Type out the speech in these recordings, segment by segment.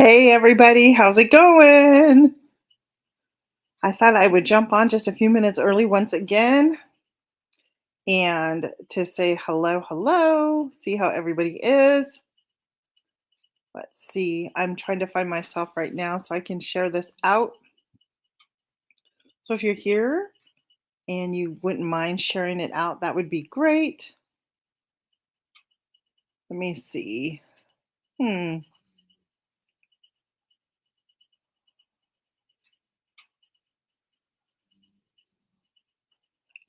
Hey everybody, how's it going? I thought I would jump on just a few minutes early once again and to say hello, hello, see how everybody is. Let's see, I'm trying to find myself right now so I can share this out. So if you're here and you wouldn't mind sharing it out, that would be great. Let me see. Hmm.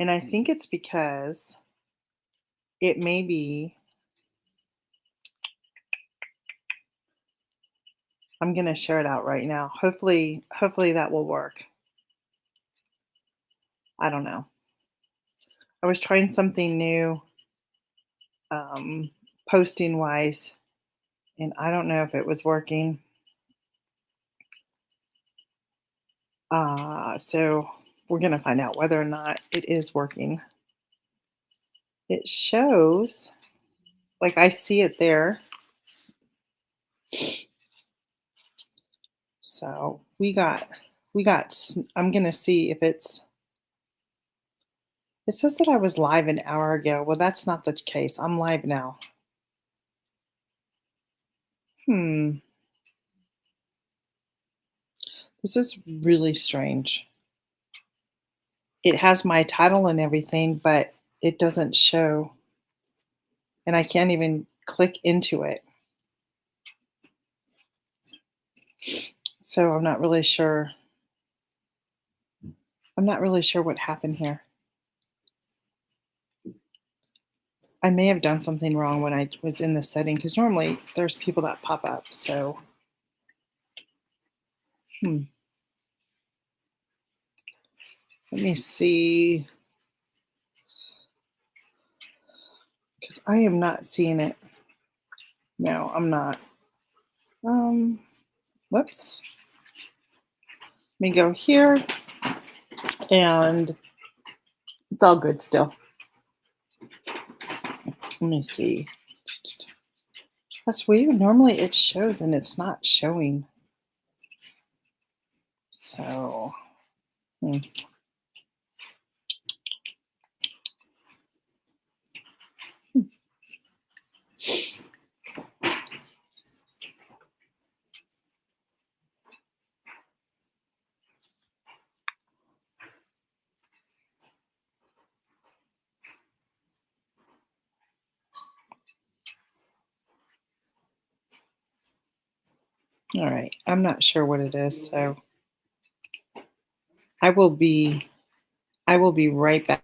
And I think it's because it may be, I'm going to share it out right now. Hopefully that will work. I don't know. I was trying something new, um, posting wise, and I don't know if it was working. So we're going to find out whether or not it is working. It shows, like I see it there. So I'm going to see if it says that I was live an hour ago. Well, that's not the case. I'm live now. Hmm. This is really strange. It has my title and everything, but it doesn't show, and I can't even click into it. So I'm not really sure. I'm not really sure what happened here. I may have done something wrong when I was in the setting because normally there's people that pop up. So, let me see because I am not seeing it. No, I'm not. Um, Whoops. Let me go here and it's all good still. Let me see. That's weird. Normally it shows and it's not showing. So, hmm. All right. I'm not sure what it is. So I will be I will be right back.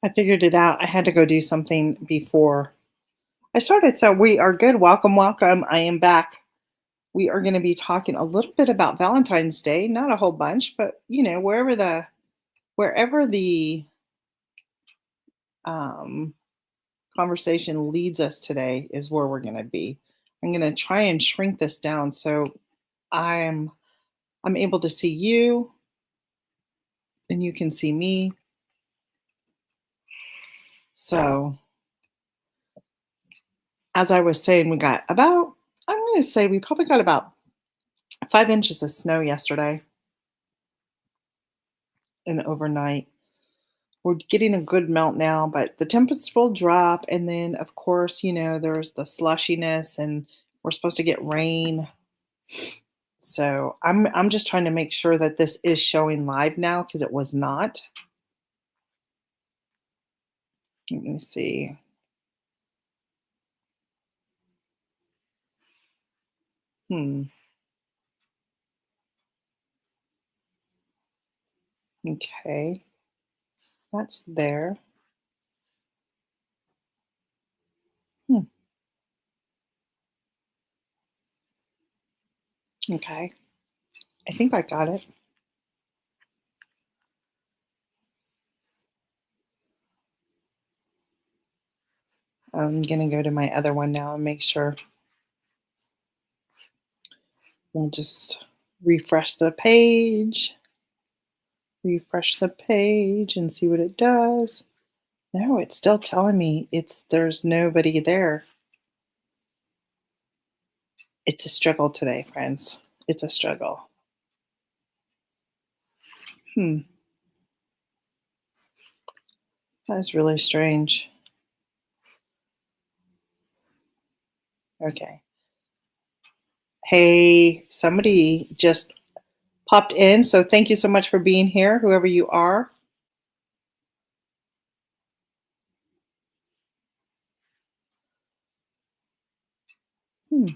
I figured it out. I had to go do something before I started. So we are good. Welcome, welcome. I am back. We are going to be talking a little bit about Valentine's Day, not a whole bunch, but wherever the um, conversation leads us today is where we're going to be. I'm going to try and shrink this down so I'm I'm able to see you and you can see me. So as I was saying, we got about I'm going to say we probably got about 5 inches of snow yesterday and overnight. we're getting a good melt now, but the temps will drop. And then, of course, there's the slushiness, and we're supposed to get rain. So I'm just trying to make sure that this is showing live now because it was not. Let me see. Hmm. Okay. That's there. Hmm. Okay. I think I got it. I'm gonna go to my other one now and make sure. We'll just refresh the page, and see what it does. No, it's still telling me there's nobody there. It's a struggle today, friends. It's a struggle. Hmm. That's really strange. Okay. Hey, somebody just popped in, so thank you so much for being here, whoever you are. Hmm.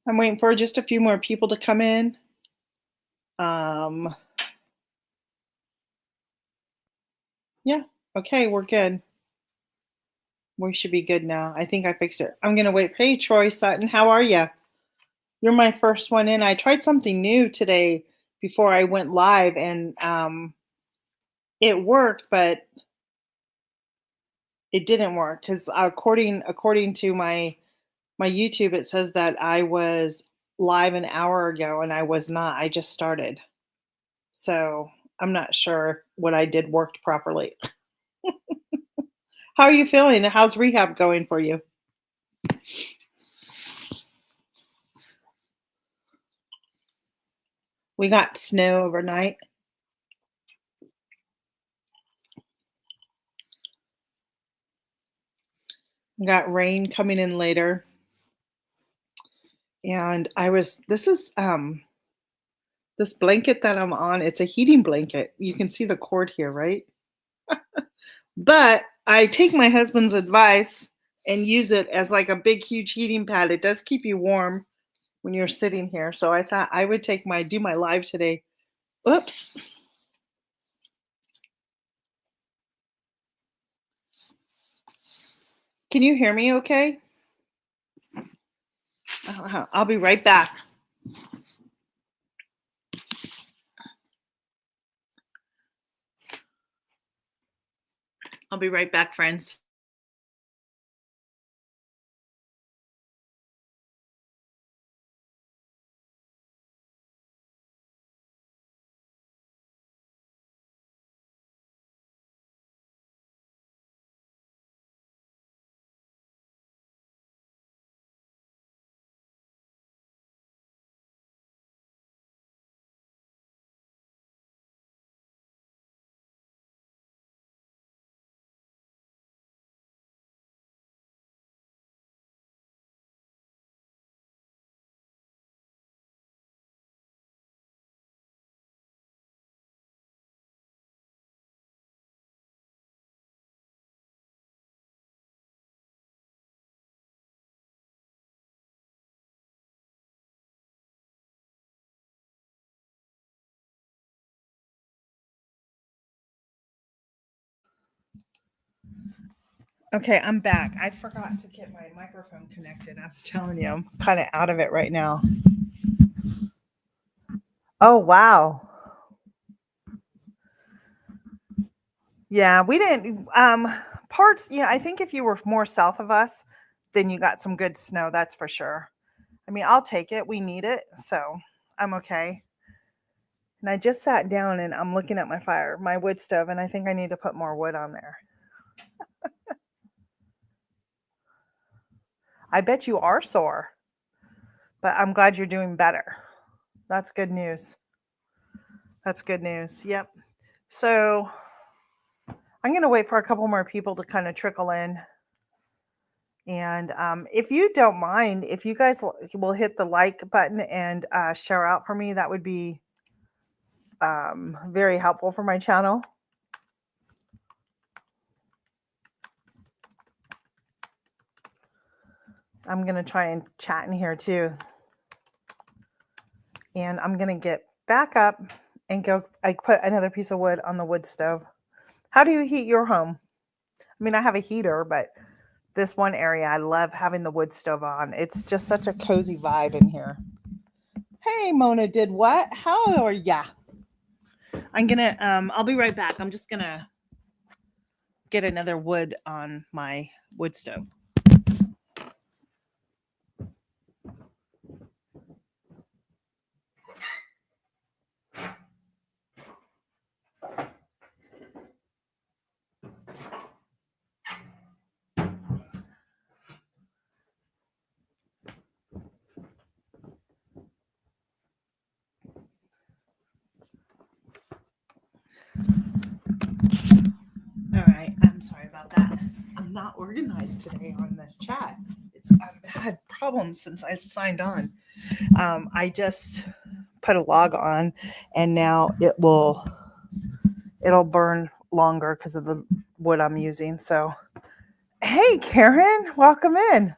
I'm waiting for just a few more people to come in. Um, yeah. Okay, we're good. We should be good now. I think I fixed it. I'm gonna wait. Hey, Troy Sutton, how are you? You're my first one in. I tried something new today before I went live, and it worked, but it didn't work because according to my YouTube, it says that I was live an hour ago, and I was not. I just started, so I'm not sure if what I did worked properly. How are you feeling? How's rehab going for you? We got snow overnight. We got rain coming in later. And this blanket that I'm on, it's a heating blanket. You can see the cord here, right? But I take my husband's advice and use it as like a big huge heating pad. It does keep you warm when you're sitting here. So I thought I would do my live today. Oops. Can you hear me okay? I'll be right back. I'll be right back, friends. Okay, I'm back. I forgot to get my microphone connected. I'm telling you, I'm kind of out of it right now. Oh, wow. Yeah, we didn't parts, yeah, I think if you were more south of us, then you got some good snow, that's for sure. I mean, I'll take it. We need it, so I'm okay. And I just sat down and I'm looking at my wood stove, and I think I need to put more wood on there. I bet you are sore, but I'm glad you're doing better. That's good news. That's good news. Yep. So I'm going to wait for a couple more people to kind of trickle in. And if you don't mind, if you guys will hit the like button and share out for me, that would be very helpful for my channel. I'm going to try and chat in here too. And I'm going to get back up and go. I put another piece of wood on the wood stove. How do you heat your home? I mean, I have a heater, but this one area, I love having the wood stove on. It's just such a cozy vibe in here. Hey, Mona did what? How are ya? I'm gonna, I'll be right back. I'm just gonna get another wood on my wood stove. All right, I'm sorry about that. I'm not organized today on this chat. I've had problems since I signed on. I just put a log on, and now it'll burn longer because of the wood I'm using. So, hey, Karen, welcome in.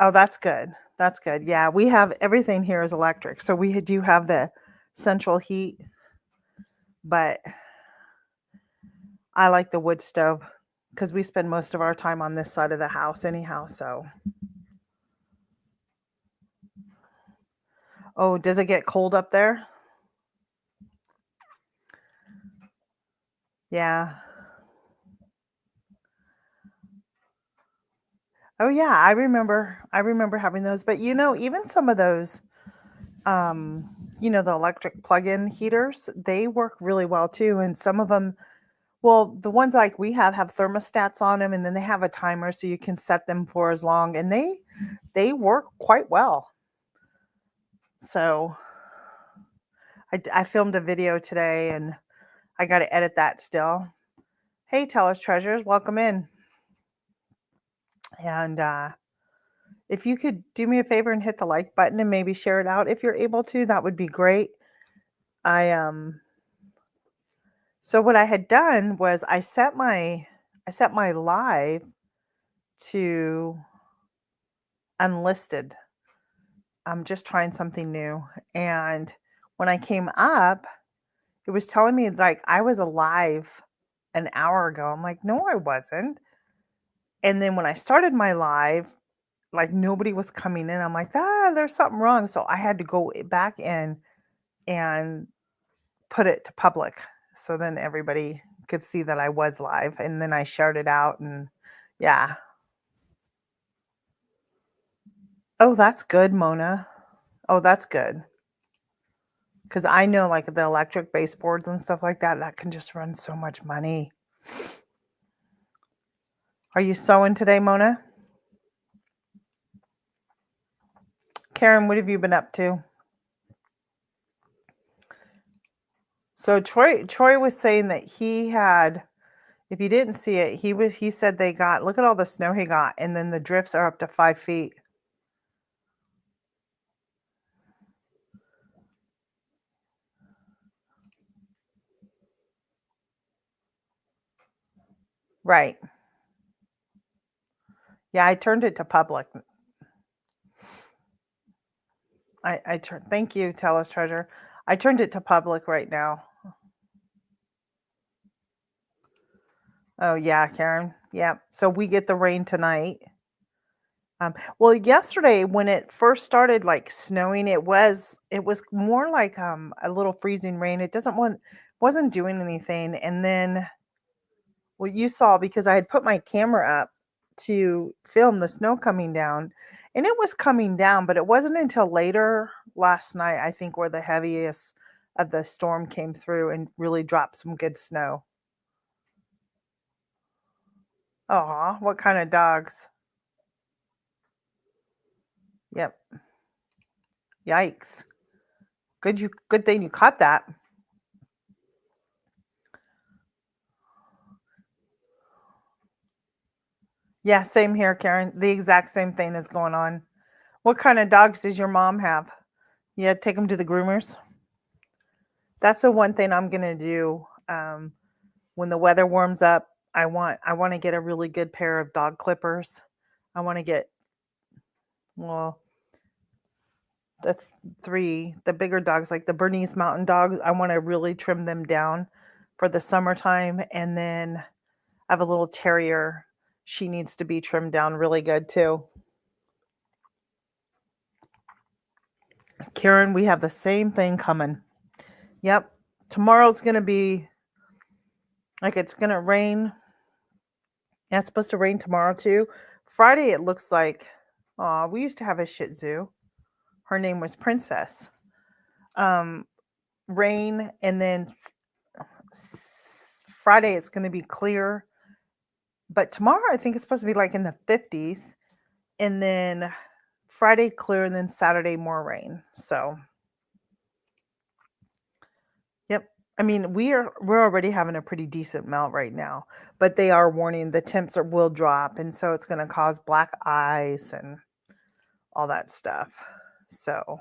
Oh, that's good. That's good. Yeah, we have everything here is electric, so we do have the central heat, but I like the wood stove because we spend most of our time on this side of the house anyhow. So, oh, does it get cold up there? Yeah. Oh yeah, I remember having those, but even some of those the electric plug-in heaters, they work really well too, and some of them, well, the ones like we have thermostats on them, and then they have a timer so you can set them for as long, and they work quite well. So I filmed a video today, and I got to edit that still. Hey, Tellers Treasures, welcome in. And if you could do me a favor and hit the like button and maybe share it out if you're able to, that would be great. So what I had done was I set my live to unlisted. I'm just trying something new. And when I came up, it was telling me like I was alive an hour ago. I'm like, no, I wasn't. And then when I started my live, like nobody was coming in. I'm like, there's something wrong. So I had to go back in and put it to public. So then everybody could see that I was live. And then I shared it out, and yeah. Oh, that's good, Mona. Oh, that's good. Because I know like the electric baseboards and stuff like that, that can just run so much money. Are you sewing today, Mona? Karen, what have you been up to? So Troy was saying that he had, if you didn't see it, he said they got, look at all the snow he got, and then the drifts are up to 5 feet. Right. Yeah, I turned it to public. I turned, thank you, Tellus Treasure. I turned it to public right now. Oh yeah, Karen. Yeah. So we get the rain tonight. Well, yesterday when it first started like snowing, it was more like a little freezing rain. It doesn't want wasn't doing anything. And then, well, you saw because I had put my camera up to film the snow coming down, and it was coming down, but it wasn't until later, last night, I think, where the heaviest of the storm came through and really dropped some good snow. Aw, what kind of dogs? Yep. Yikes. Good thing you caught that. Yeah, same here, Karen. The exact same thing is going on. What kind of dogs does your mom have? Yeah, take them to the groomers. That's the one thing I'm gonna do. When the weather warms up, I want to get a really good pair of dog clippers. I want to get, well, the bigger dogs, like the Bernese Mountain Dogs. I want to really trim them down for the summertime, and then I have a little terrier. She needs to be trimmed down really good too. Karen, we have the same thing coming. Yep. Tomorrow's going to be like it's going to rain. Yeah, it's supposed to rain tomorrow too. Friday, it looks like, oh, we used to have a Shih Tzu. Her name was Princess. Um, Rain, and then Friday, it's going to be clear. But tomorrow, I think it's supposed to be like in the 50s. And then Friday, clear, and then Saturday, more rain. So, yep. I mean, we're already having a pretty decent melt right now, but they are warning the will drop, and so it's going to cause black ice and all that stuff. So,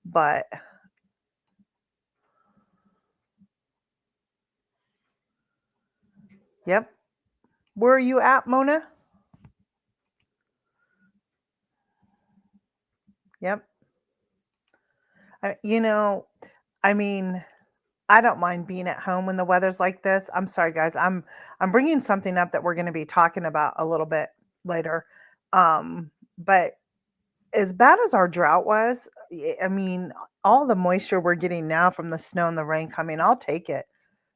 but yep. Where are you at, Mona? Yep. You know, I mean, I don't mind being at home when the weather's like this. I'm sorry, guys. I'm bringing something up that we're going to be talking about a little bit later. But as bad as our drought was, I mean, all the moisture we're getting now from the snow and the rain coming, I'll take it.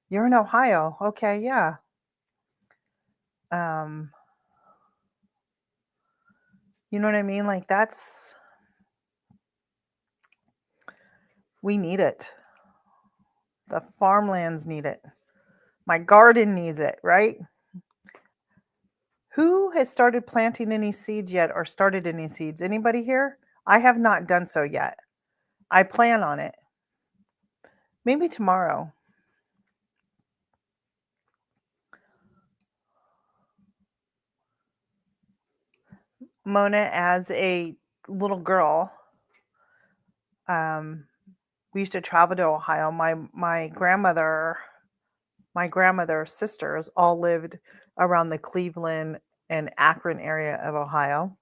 You're in Ohio. Okay, yeah. Um, you know what I mean? Like that's we need it. The farmlands need it. My garden needs it, right? Who has started planting any seeds yet or started any seeds? Anybody here? I have not done so yet. I plan on it. Maybe tomorrow. Mona, as a little girl, um, we used to travel to Ohio. My grandmother's sisters all lived around the Cleveland and Akron area of Ohio.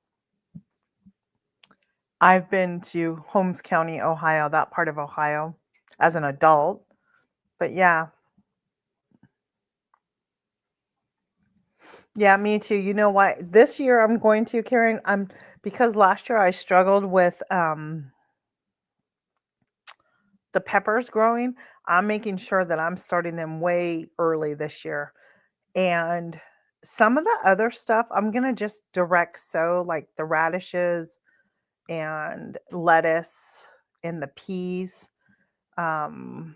I've been to Holmes County, Ohio, that part of Ohio, as an adult. But yeah, yeah, me too. You know what? This year I'm going to, Karen, I'm because last year I struggled with the peppers growing. I'm making sure that I'm starting them way early this year. And some of the other stuff I'm gonna just direct sow, like the radishes and lettuce and the peas. Um,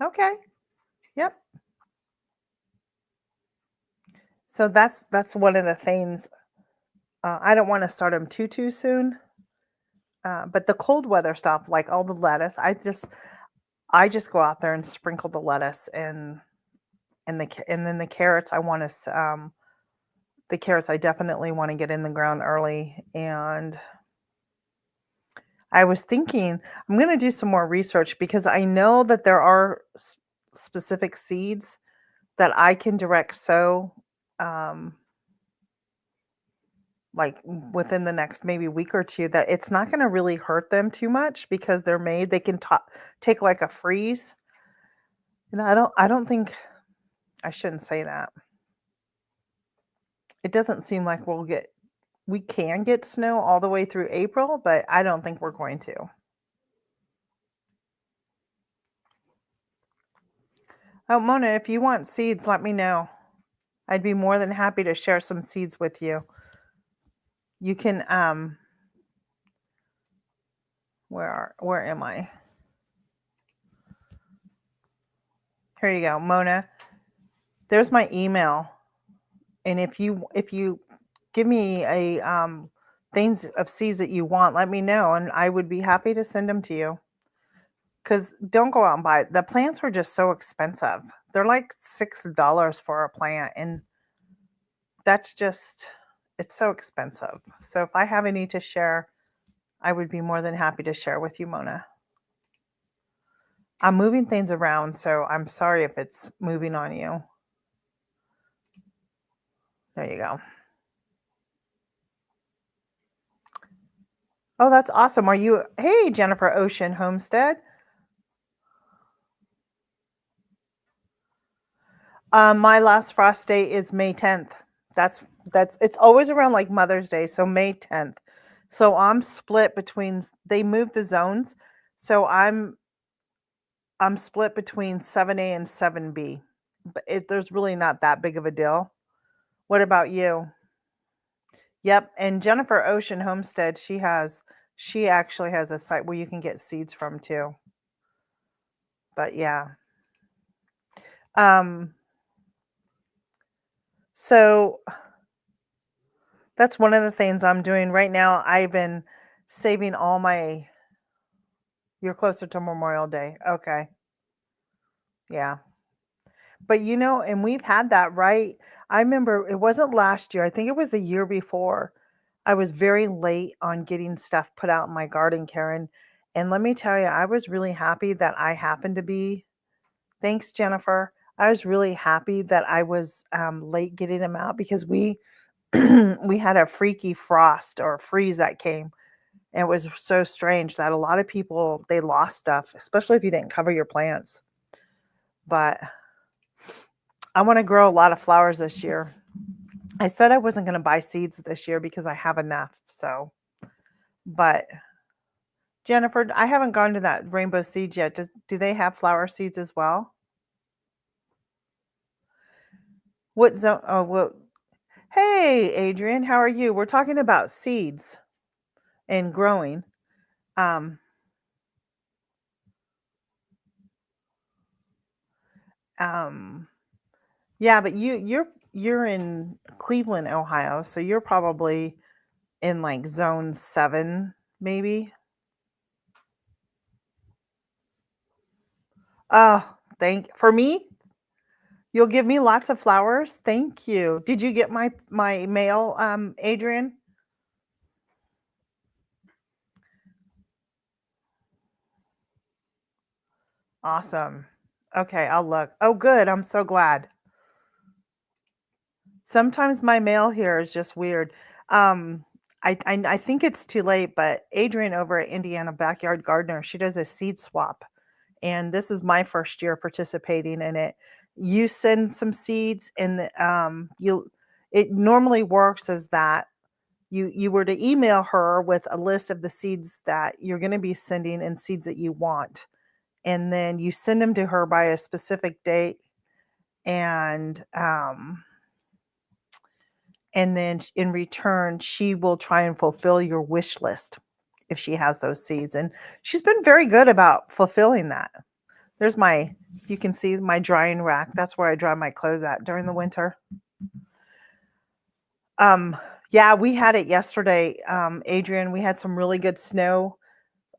okay. Yep. So that's one of the things. I don't want to start them too soon. But the cold weather stuff, like all the lettuce, I just go out there and sprinkle the lettuce and then the carrots. The carrots I definitely want to get in the ground early. And I was thinking I'm going to do some more research because I know that there are specific seeds that I can direct sow, um, like within the next maybe week or two, that it's not going to really hurt them too much because they can take like a freeze. And I don't think I shouldn't say that. It doesn't seem like we can get snow all the way through April, but I don't think we're going to. Oh, Mona, if you want seeds, let me know. I'd be more than happy to share some seeds with you. You can Where am I? Here you go, Mona. There's my email. And if you give me a things of seeds that you want, let me know and I would be happy to send them to you. Cuz don't go out and buy it. The plants were just so expensive. They're like $6 for a plant and that's just it's so expensive. So if I have any to share, I would be more than happy to share with you, Mona. I'm moving things around, so I'm sorry if it's moving on you. There you go. Oh, that's awesome. Are you Hey, Jennifer Ocean Homestead. My last frost date is May 10th. That's it's always around like Mother's Day, so May 10th. So I'm split between they moved the zones. So I'm split between 7A and 7B. But there's really not that big of a deal. What about you? Yep, and Jennifer Ocean Homestead, she actually has a site where you can get seeds from too. But yeah. Um so that's one of the things I'm doing right now. I've been saving all my You're closer to Memorial Day. Okay. Yeah. But and we've had that, right? I remember it wasn't last year. I think it was the year before. I was very late on getting stuff put out in my garden, Karen. And let me tell you, I was really happy that I happened to be. Thanks, Jennifer. I was really happy that I was late getting them out because we we had a freaky frost or freeze that came. And it was so strange that a lot of people they lost stuff, especially if you didn't cover your plants. But I want to grow a lot of flowers this year. I said I wasn't going to buy seeds this year because I have enough. So, but Jennifer, I haven't gone to that rainbow seeds yet. Do they have flower seeds as well? What zone? Oh, what? Hey, Adrian, how are you? We're talking about seeds and growing. Um, um, yeah, but you're in Cleveland, Ohio, so you're probably in like zone 7, maybe. Oh, thank for me. You'll give me lots of flowers. Thank you. Did you get my mail, Adrian? Awesome. Okay, I'll look. Oh, good. I'm so glad. Sometimes my mail here is just weird. I think it's too late, but Adrian over at Indiana Backyard Gardener, she does a seed swap, and this is my first year participating in it. You send some seeds, and you it normally works as that you were to email her with a list of the seeds that you're going to be sending and seeds that you want, and then you send them to her by a specific date, and then in return, she will try and fulfill your wish list if she has those seeds. And she's been very good about fulfilling that. There's you can see my drying rack. That's where I dry my clothes at during the winter. Um, yeah, we had it yesterday, Adrian. We had some really good snow.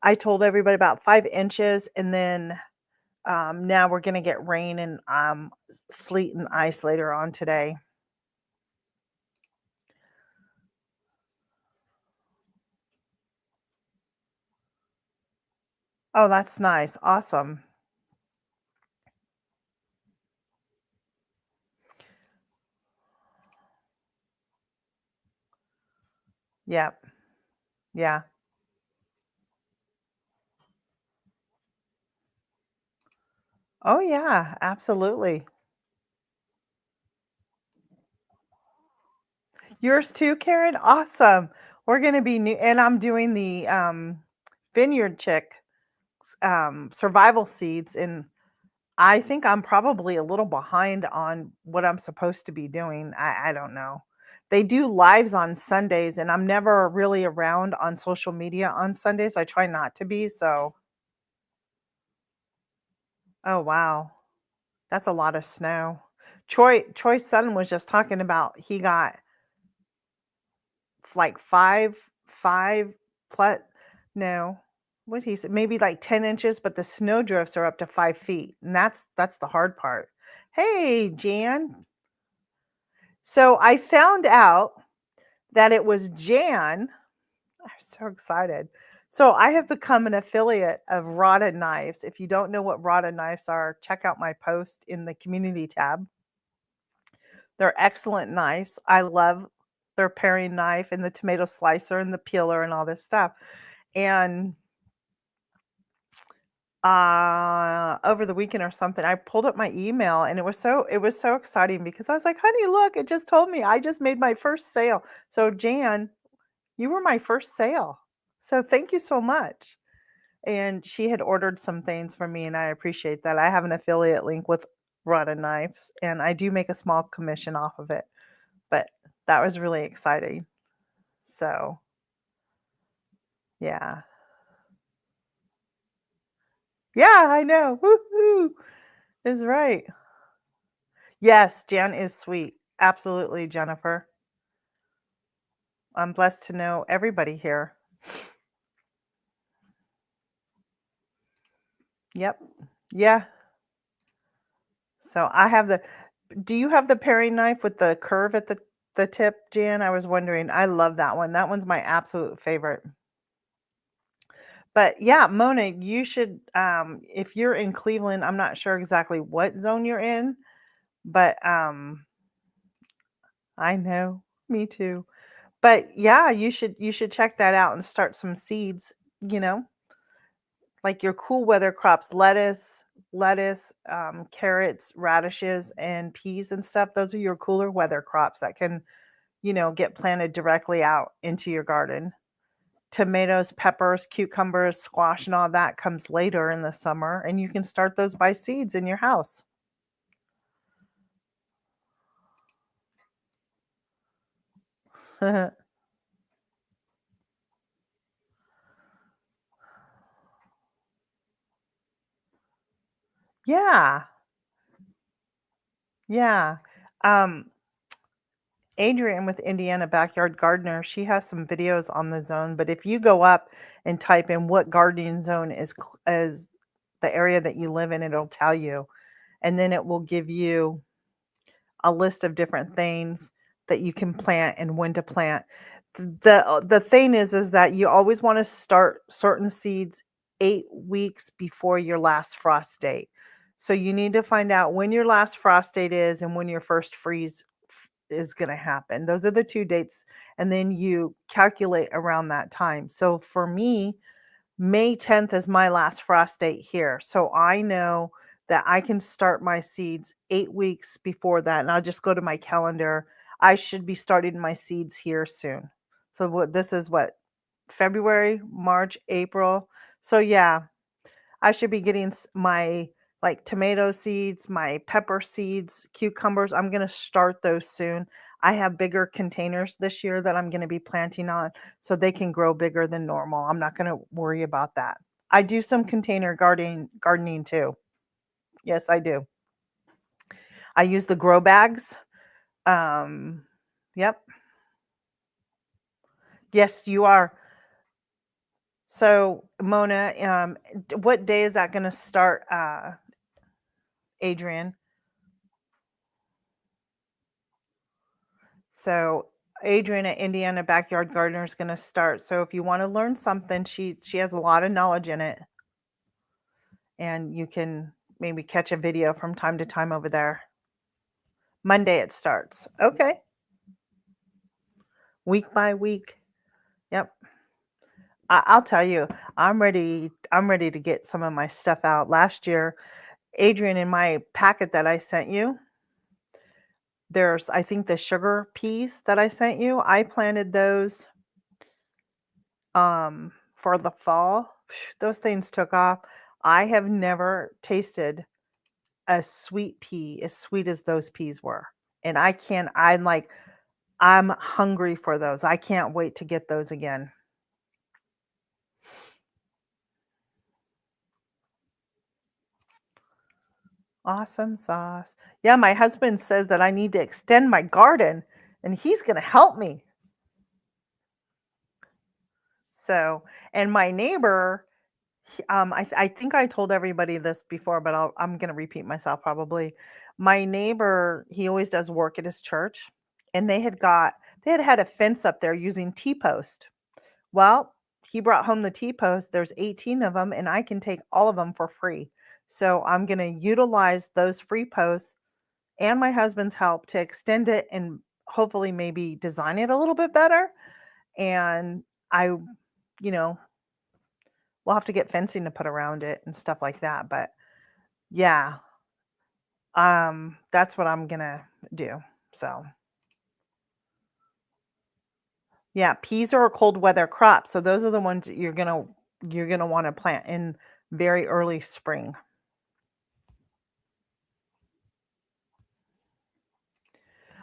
I told everybody about 5 inches, and then now we're going to get rain and sleet and ice later on today. Oh, that's nice. Awesome. Yep. Yeah. Oh, yeah. Absolutely. Yours too, Karen? Awesome. We're gonna be new and I'm doing the, Vineyard Chick, survival seeds, and I think I'm probably a little behind on what I'm supposed to be doing. I don't know. They do lives on Sundays, and I'm never really around on social media on Sundays. I try not to be, so oh, wow. That's a lot of snow. Troy's son was just talking about he got like 5 plus no, what he said, maybe like 10 inches, but the snow drifts are up to 5 feet, and that's the hard part. Hey, Jan. So I found out that it was Jan. I'm so excited. So I have become an affiliate of Rada Knives. If you don't know what Rada Knives are, check out my post in the community tab. They're excellent knives. I love their paring knife and the tomato slicer and the peeler and all this stuff. And over the weekend or something, I pulled up my email and it was so exciting because I was like, "Honey, look, it just told me I just made my first sale." So Jan, you were my first sale. So thank you so much. And she had ordered some things from me and I appreciate that. I have an affiliate link with Rada Knives and I do make a small commission off of it. But that was really exciting. So, yeah. Yeah, I know. Woohoo. Is right. Yes, Jan is sweet. Absolutely, Jennifer. I'm blessed to know everybody here. Yep. Yeah. So I have the do you have the paring knife with the curve at the tip, Jan? I was wondering. I love that one. That one's my absolute favorite. But yeah, Mona, you should if you're in Cleveland, I'm not sure exactly what zone you're in, but I know. Me too. But yeah, you should check that out and start some seeds, you know, like your cool weather crops, lettuce, carrots, radishes, and peas and stuff. Those are your cooler weather crops that can, get planted directly out into your garden. Tomatoes, peppers, cucumbers, squash, and all that comes later in the summer, and you can start those by seeds in your house. Yeah, yeah. Um, Adrienne with Indiana Backyard Gardener, she has some videos on the zone, but if you go up and type in what gardening zone is the area that you live in, it'll tell you. And then it will give you a list of different things that you can plant and when to plant. The thing is that you always want to start certain seeds 8 weeks before your last frost date. So you need to find out when your last frost date is and when your first freeze is going to happen. Those are the 2 dates and then you calculate around that time. So for me, May 10th is my last frost date here. So I know that I can start my seeds 8 weeks before that, and I'll just go to my calendar. I should be starting my seeds here soon. So what this is what February, March, April. So yeah, I should be getting my like tomato seeds, my pepper seeds, cucumbers. I'm going to start those soon. I have bigger containers this year that I'm going to be planting on so they can grow bigger than normal. I'm not going to worry about that. I do some container gardening too. Yes, I do. I use the grow bags. Um yep. Yes, you are. So, Mona, what day is that going to start, Adrian? So Adrian at Indiana Backyard Gardener is going to start. So if you want to learn something, she has a lot of knowledge in it, and you can maybe catch a video from time to time over there. Monday it starts. Okay, week by week. Yep. I'll tell you, I'm ready. I'm ready to get some of my stuff out. Last year, Adrian, in my packet that I sent you, there's I think the sugar peas that I sent you. I planted those for the fall. Those things took off. I have never tasted a sweet pea as sweet as those peas were. And I'm like, I'm hungry for those. I can't wait to get those again. Awesome sauce. Yeah, my husband says that I need to extend my garden and he's going to help me. So, and my neighbor, I think I told everybody this before, but I'm going to repeat myself probably. My neighbor, he always does work at his church, and they had a fence up there using T-post. Well, he brought home the T-post. There's 18 of them, and I can take all of them for free. So I'm going to utilize those free posts and my husband's help to extend it and hopefully maybe design it a little bit better. And I, you know, we'll have to get fencing to put around it and stuff like that. But yeah, that's what I'm gonna do. So yeah, peas are a cold weather crop. So those are the ones that you're gonna want to plant in very early spring.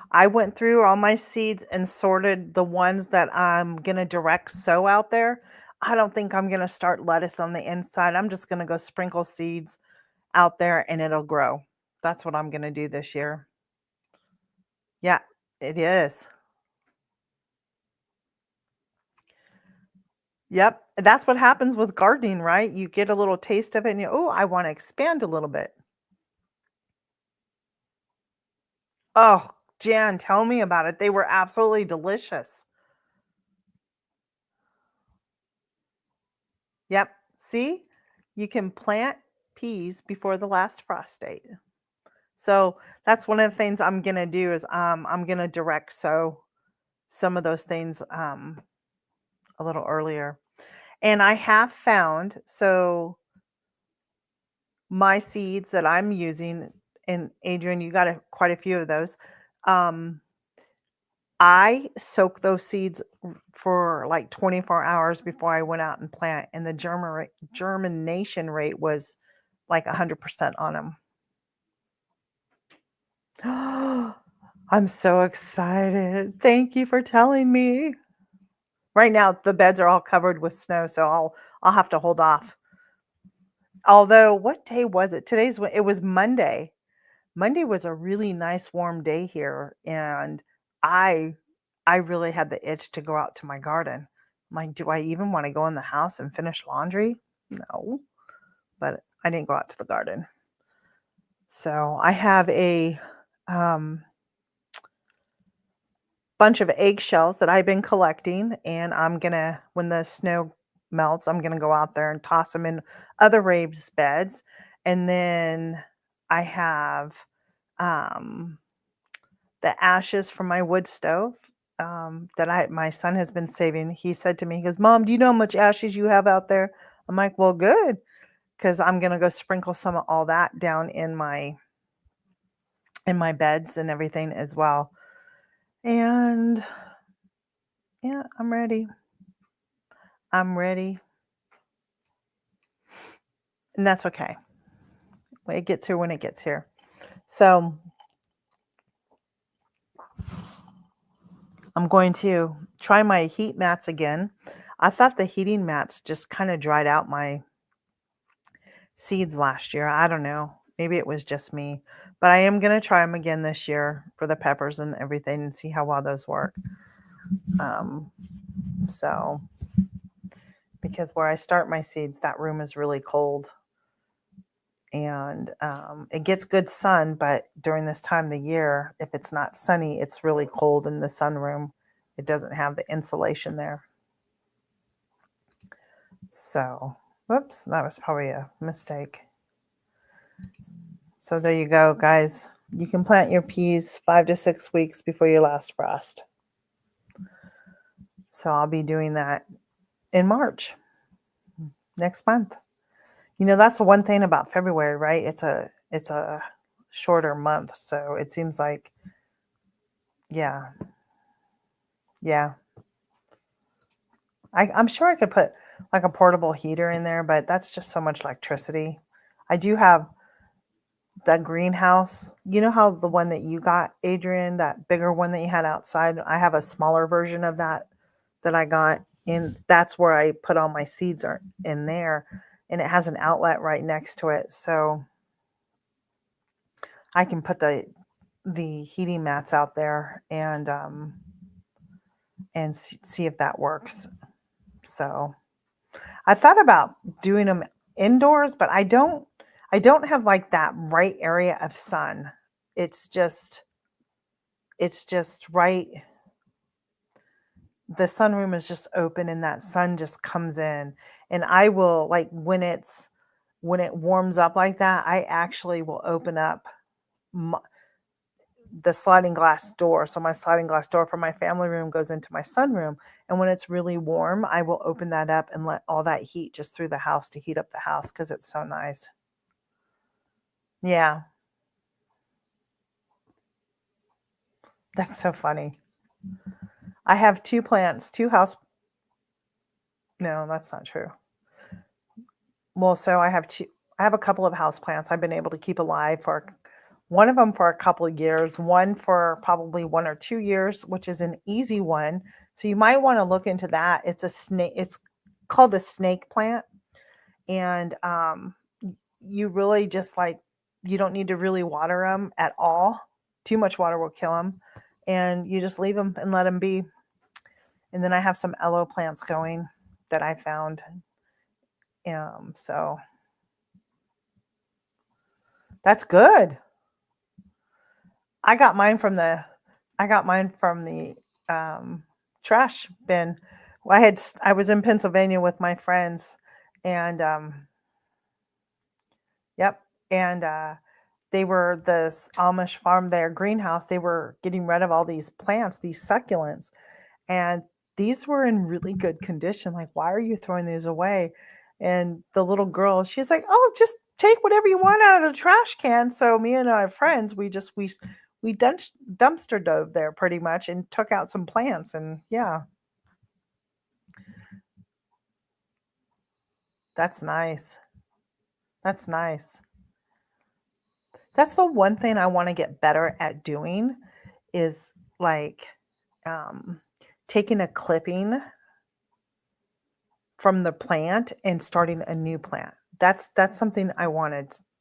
I went through all my seeds and sorted the ones that I'm gonna direct sow out there. I don't think I'm gonna start lettuce on the inside. I'm just gonna go sprinkle seeds out there and it'll grow. That's what I'm gonna do this year. Yeah, it is. Yep. That's what happens with gardening, right? You get a little taste of it and oh, I want to expand a little bit. Oh, Jan, tell me about it. They were absolutely delicious. Yep. See, you can plant peas before the last frost date. So that's one of the things I'm gonna do is I'm gonna direct sow some of those things a little earlier. And I have found my seeds that I'm using, and Adrian, you got quite a few of those. Um, I soak those seeds for like 24 hours before I went out and plant, and the germination rate was like 100% on them. I'm so excited. Thank you for telling me. Right now, the beds are all covered with snow, so I'll have to hold off. Although, what day was it? It was Monday. Monday was a really nice warm day here, and I I really had the itch to go out to my garden. I'm like, do I even want to go in the house and finish laundry? No, but I didn't go out to the garden. So I have a um, bunch of eggshells that I've been collecting, and when the snow melts, I'm gonna go out there and toss them in other raised beds. And then I have um, the ashes from my wood stove, that my son has been saving. He said to me, he goes, "Mom, do you know how much ashes you have out there?" I'm like, "Well, good, because I'm gonna go sprinkle some of all that down in my beds and everything as well." And yeah, I'm ready. I'm ready, and that's okay. It gets here when it gets here. So I'm going to try my heat mats again. I thought the heating mats just kind of dried out my seeds last year. I don't know. Maybe it was just me. But I am going to try them again this year for the peppers and everything and see how well those work. Um, so, because where I start my seeds, that room is really cold and it gets good sun. But during this time of the year, if it's not sunny, it's really cold in the sunroom. It doesn't have the insulation there. So, whoops, that was probably a mistake. So there you go, guys. You can plant your peas 5 to 6 weeks before your last frost. So I'll be doing that in March, next month. That's the one thing about February, right? It's a shorter month, so it seems like, yeah, yeah. I'm sure I could put like a portable heater in there, but that's just so much electricity. I do have that greenhouse. You know how the one that you got, Adrian, that bigger one that you had outside? I have a smaller version of that I got, and that's where I put all my seeds are in there, and it has an outlet right next to it, so I can put the heating mats out there and see if that works. So I thought about doing them indoors, but I don't have like that right area of sun. It's just it's just right, the sunroom is just open and that sun just comes in, and I will, like, when it warms up like that, I actually will open up the sliding glass door. So my sliding glass door from my family room goes into my sunroom, and when it's really warm, I will open that up and let all that heat just through the house to heat up the house because it's so nice. Yeah, that's so funny. I have two plants, two house. No, that's not true. Well, so I have two. I have a couple of house plants I've been able to keep alive for one of them for a couple of years, one for probably 1 or 2 years, which is an easy one. So you might want to look into that. It's a snake. It's called a snake plant, and you really just like, you don't need to really water them at all. Too much water will kill them, and you just leave them and let them be. And then I have some aloe plants going that I found. So that's good. I got mine from the I got mine from the trash bin. I was in Pennsylvania with my friends, and yep, and they were this Amish farm, their greenhouse. They were getting rid of all these plants, these succulents, and these were in really good condition. Like, why are you throwing these away? And the little girl, she's like, "Oh, just take whatever you want out of the trash can." So me and our friends, we dumpster dove there pretty much and took out some plants. And yeah, that's nice. That's nice. That's the one thing I want to get better at doing is like um, taking a clipping from the plant and starting a new plant. That's something I want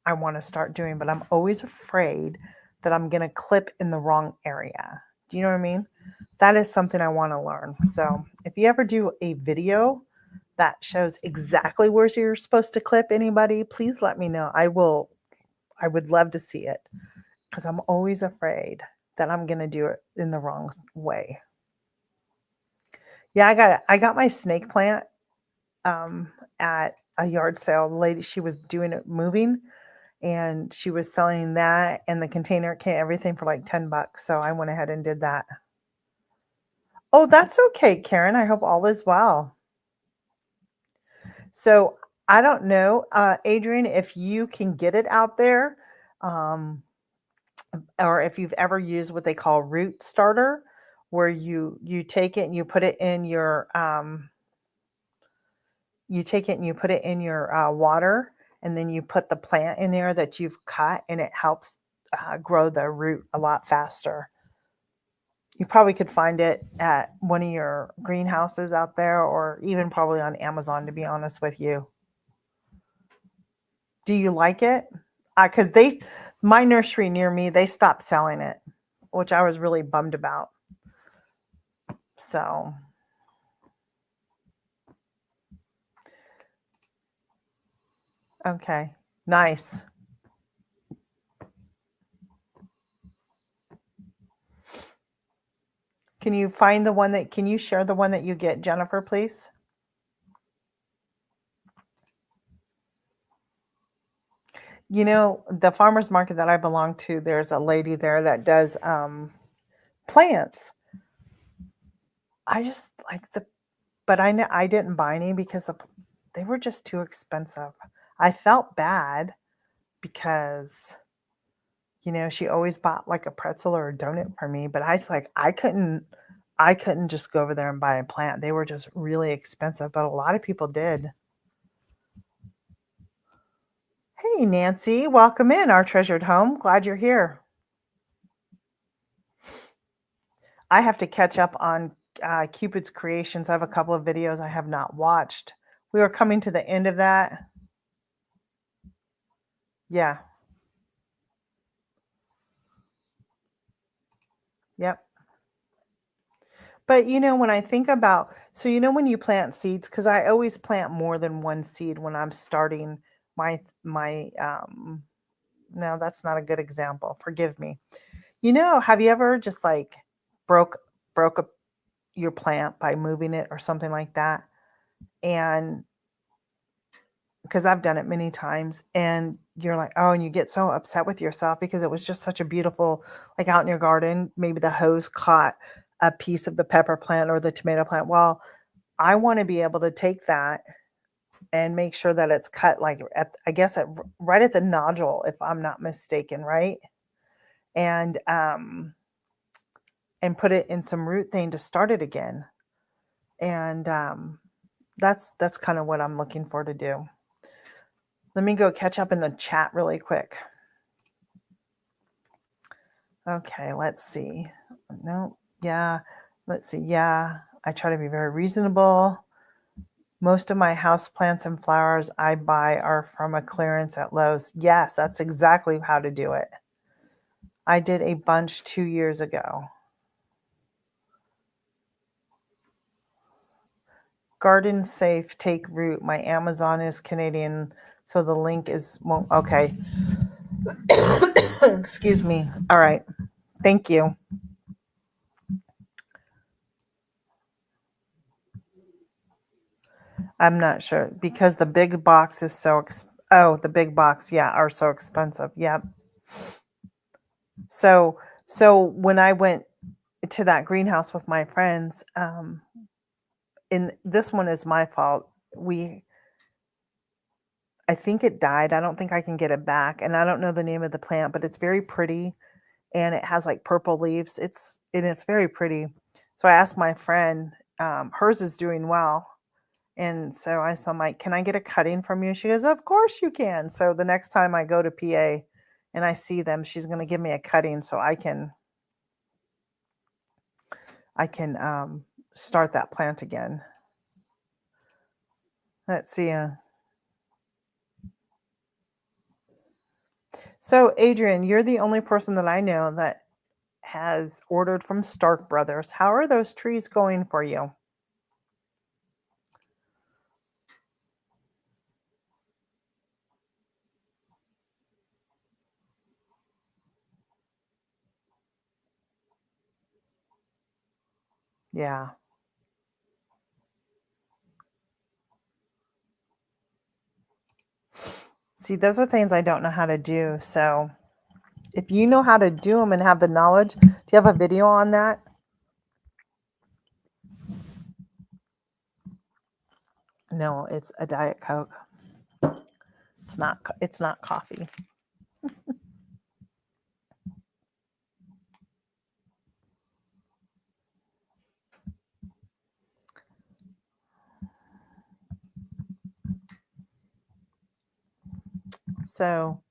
to start doing, but I'm always afraid that I'm going to clip in the wrong area. Do you know what I mean? That is something I want to learn. So, if you ever do a video that shows exactly where you're supposed to clip anybody, please let me know. I would love to see it because I'm always afraid that I'm going to do it in the wrong way. Yeah, I got my snake plant at a yard sale. The lady, she was doing it moving, and she was selling that and the container came everything for like $10. So I went ahead and did that. Oh, that's okay, Karen. I hope all is well. So I don't know, Adrian, if you can get it out there, um, or if you've ever used what they call root starter, where you take it and you take it and you put it in your water, and then you put the plant in there that you've cut, and it helps grow the root a lot faster. You probably could find it at one of your greenhouses out there, or even probably on Amazon, to be honest with you. Do you like it? Because my nursery near me, they stopped selling it, which I was really bummed about. So, okay, nice. Can you share the one that you get, Jennifer, please? You know, the farmer's market that I belong to, there's a lady there that does plants. I just like but I didn't buy any because they were just too expensive. I felt bad because, she always bought like a pretzel or a donut for me, but I couldn't just go over there and buy a plant. They were just really expensive, but a lot of people did. Hey, Hey, Nancy, welcome in our treasured home. Glad you're here. I have to catch up on Cupid's Creations. I have a couple of videos I have not watched. We are coming to the end of that. Yeah. Yep. But when I think about, so when you plant seeds, because I always plant more than one seed when I'm starting my no, that's not a good example. Forgive me. Have you ever just like broke broke up your plant by moving it or something like that? And because I've done it many times, and you're like, oh, and you get so upset with yourself because it was just such a beautiful, like out in your garden, maybe the hose caught a piece of the pepper plant or the tomato plant. Well, I want to be able to take that and make sure that it's cut like I guess right at the nodule, if I'm not mistaken, right? And put it in some root thing to start it again. And that's kind of what I'm looking for to do. Let me go catch up in the chat really quick. Okay, let's see. No, yeah, let's see. Yeah, I try to be very reasonable. Most of my house plants and flowers I buy are from a clearance at Lowe's. Yes, that's exactly how to do it. I did a bunch 2 years ago. Garden safe, take root. My Amazon is Canadian, so the link is okay. Excuse me. All right. Thank you. I'm not sure because the big box is the big box, yeah, are so expensive. Yep. So when I went to that greenhouse with my friends, and this one is my fault. I think it died. I don't think I can get it back, and I don't know the name of the plant, but it's very pretty, and it has like purple leaves. It's very pretty. So I asked my friend, hers is doing well. And so I said, Mike, can I get a cutting from you? She goes, of course you can. So the next time I go to PA and I see them, she's going to give me a cutting so I can start that plant again. Let's see. So Adrian, you're the only person that I know that has ordered from Stark Brothers. How are those trees going for you? Yeah. See, those are things I don't know how to do. So if you know how to do them and have the knowledge, do you have a video on that? No, it's a Diet Coke. It's not coffee. So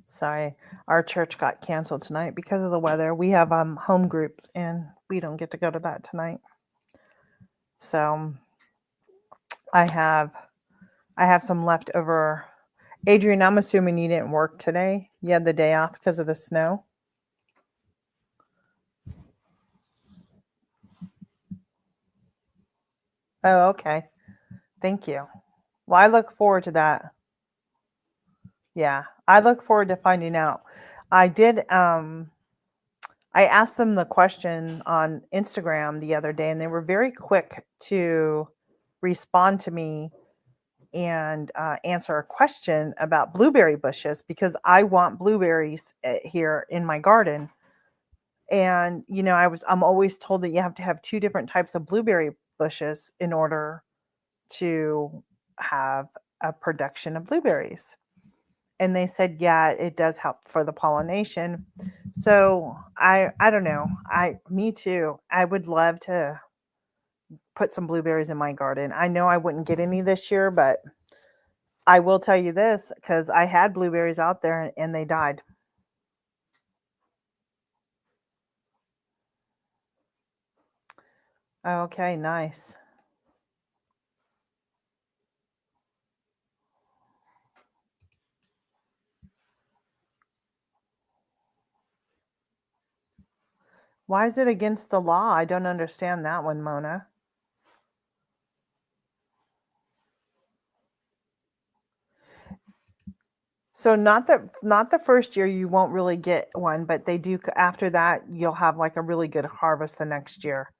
sorry, our church got canceled tonight because of the weather. We have home groups and we don't get to go to that tonight. So I have some leftover. Adrian, I'm assuming you didn't work today. You had the day off because of the snow. Oh, okay. Thank you. Well, I look forward to that. Yeah, I look forward to finding out. I did I asked them the question on Instagram the other day, and they were very quick to respond to me and answer a question about blueberry bushes because I want blueberries here in my garden. And I'm always told that you have to have two different types of blueberry bushes in order to have a production of blueberries. And they said, yeah, it does help for the pollination. So I don't know. Me too. I would love to put some blueberries in my garden. I know I wouldn't get any this year, but I will tell you this because I had blueberries out there and they died. Okay, nice. Why is it against the law? I don't understand that one, Mona. So not the first year you won't really get one, but they do after that you'll have like a really good harvest the next year.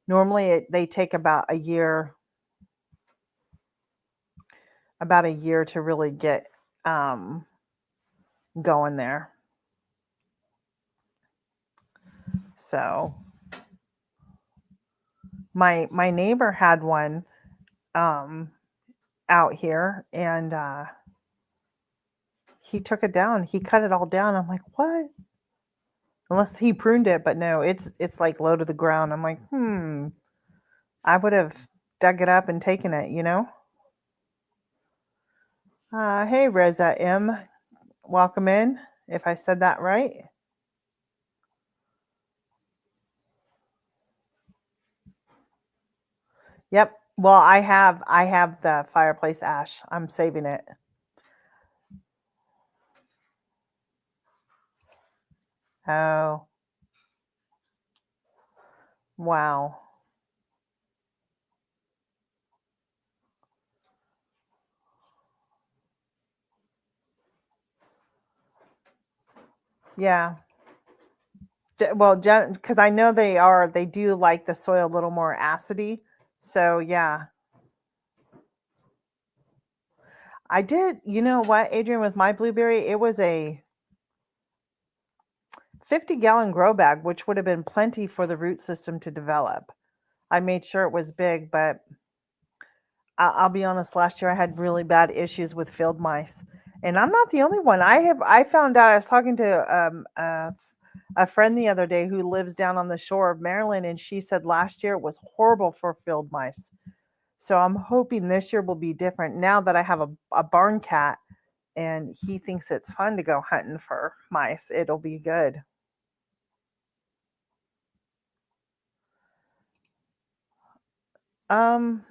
Normally they take about a year to really get um going there. So my neighbor had one um out here and he took it down. He cut it all down. I'm like, "What?" Unless he pruned it, but no, it's like low to the ground. I'm like, I would have dug it up and taken it, you know? Hey, Reza M. Welcome in, if I said that right. Yep. Well, I have the fireplace ash. I'm saving it. Oh, wow. Yeah. Well, because I know they do like the soil a little more acidy. So, yeah. I did, you know what, Adrian, with my blueberry, it was a 50-gallon grow bag, which would have been plenty for the root system to develop. I made sure it was big, but I'll be honest, last year I had really bad issues with field mice. And I'm not the only one. I found out I was talking to a friend the other day who lives down on the shore of Maryland, and she said last year it was horrible for field mice. So I'm hoping this year will be different now that I have a barn cat and he thinks it's fun to go hunting for mice. It'll be good. Um,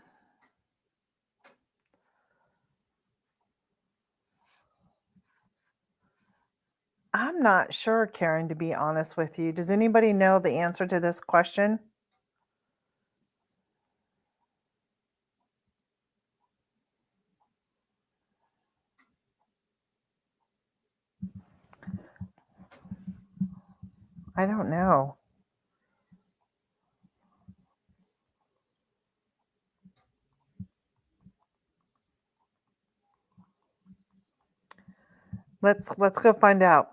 I'm not sure, Karen, to be honest with you. Does anybody know the answer to this question? I don't know. Let's go find out.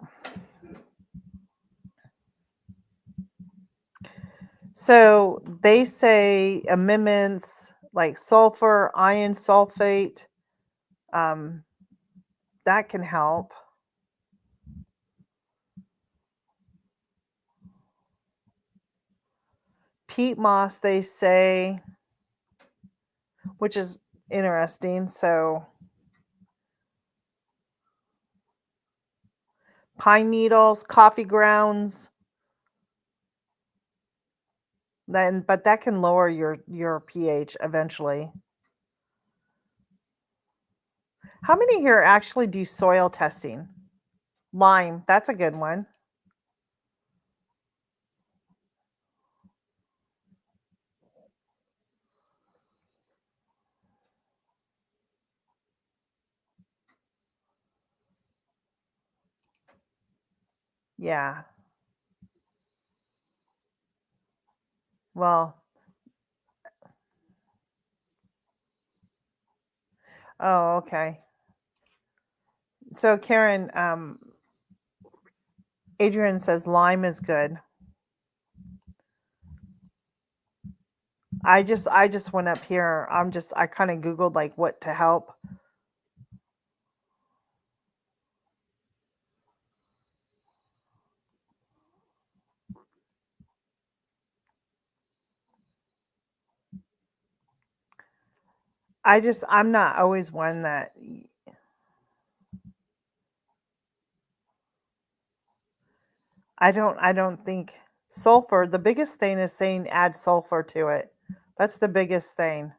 So they say amendments like sulfur, iron sulfate, um, that can help. Peat moss, they say, which is interesting. So pine needles, coffee grounds, but that can lower your pH eventually. How many here actually do soil testing? Lime, that's a good one. Yeah. Well, oh, okay. So Karen, Adrian says lime is good. I just went up here. I kind of Googled like what to help. I'm not always one that I don't think sulfur, the biggest thing is saying add sulfur to it. That's the biggest thing.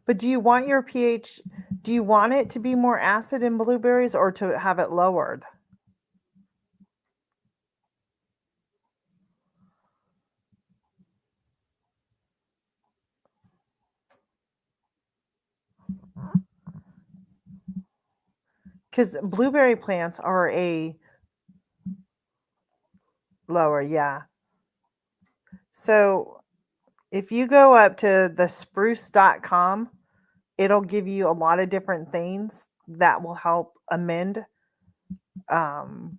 But do you want it to be more acid in blueberries or to have it lowered? Because blueberry plants are a lower, yeah. So if you go up to the spruce.com, it'll give you a lot of different things that will help amend um,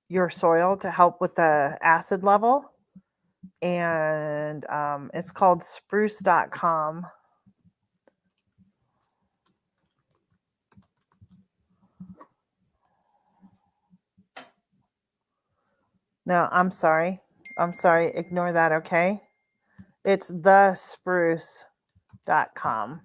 your soil to help with the acid level. And it's called spruce.com. No, I'm sorry. I'm sorry. Ignore that, okay? It's thespruce.com.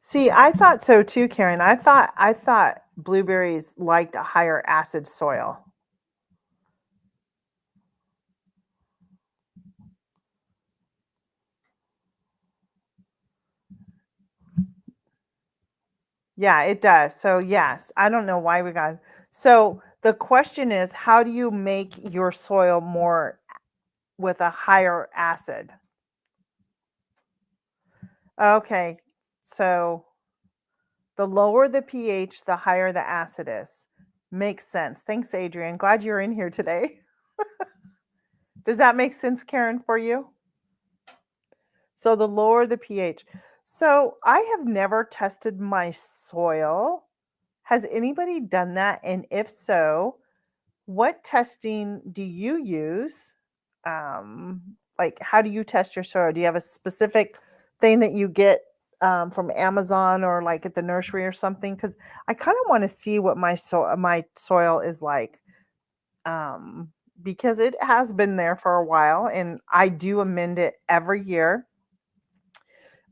See, I thought so too, Karen. I thought blueberries liked a higher acid soil. Yeah, it does. So yes, I don't know why we got. So the question is, how do you make your soil more with a higher acid? Okay, so the lower the pH, the higher the acid is. Makes sense. Thanks, Adrian. Glad you're in here today. Does that make sense, Karen, for you? So the lower the pH. So I have never tested my soil. Has anybody done that? And if so, what testing do you use? Like, how do you test your soil? Do you have a specific thing that you get from Amazon or like at the nursery or something? Because I kind of want to see what my soil is like, um, because it has been there for a while, and I do amend it every year.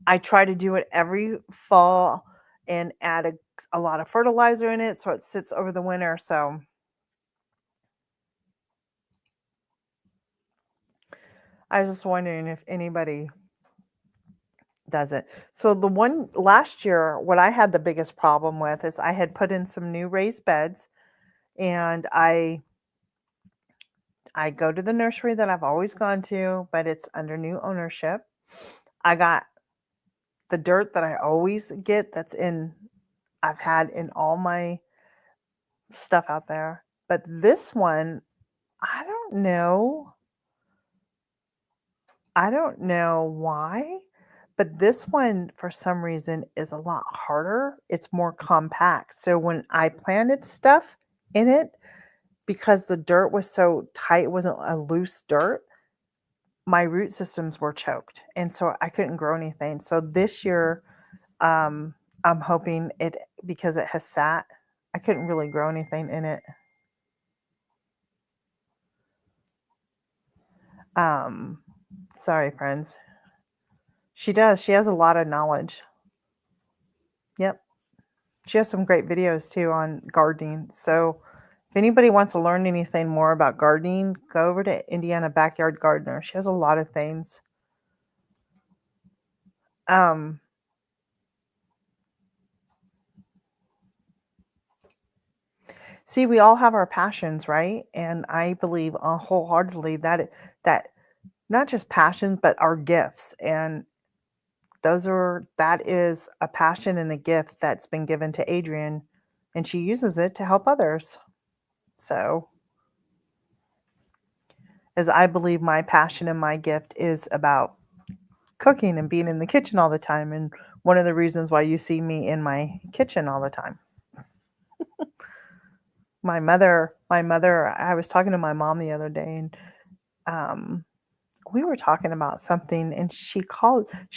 I try to do it every fall and add a lot of fertilizer in it so it sits over the winter. So I was just wondering if anybody does it. So the one last year, what I had the biggest problem with is I had put in some new raised beds, and I go to the nursery that I've always gone to, but it's under new ownership. I got the dirt that I always get I've had in all my stuff out there. But this one, I don't know. I don't know why, but this one for some reason is a lot harder. It's more compact. So when I planted stuff in it, because the dirt was so tight, it wasn't a loose dirt, my root systems were choked. And so I couldn't grow anything. So this year, um, I'm hoping because it has sat, I couldn't really grow anything in it. Um, Sorry, friends. She does. She has a lot of knowledge. Yep. She has some great videos too on gardening. So if anybody wants to learn anything more about gardening, go over to Indiana Backyard Gardener. She has a lot of things. Um, See, we all have our passions, right? And I believe wholeheartedly that not just passions, but our gifts. And that is a passion and a gift that's been given to Adrian, and she uses it to help others. So, as I believe my passion and my gift is about cooking and being in the kitchen all the time. And one of the reasons why you see me in my kitchen all the time. My mother, I was talking to my mom the other day, and um, we were talking about something, and she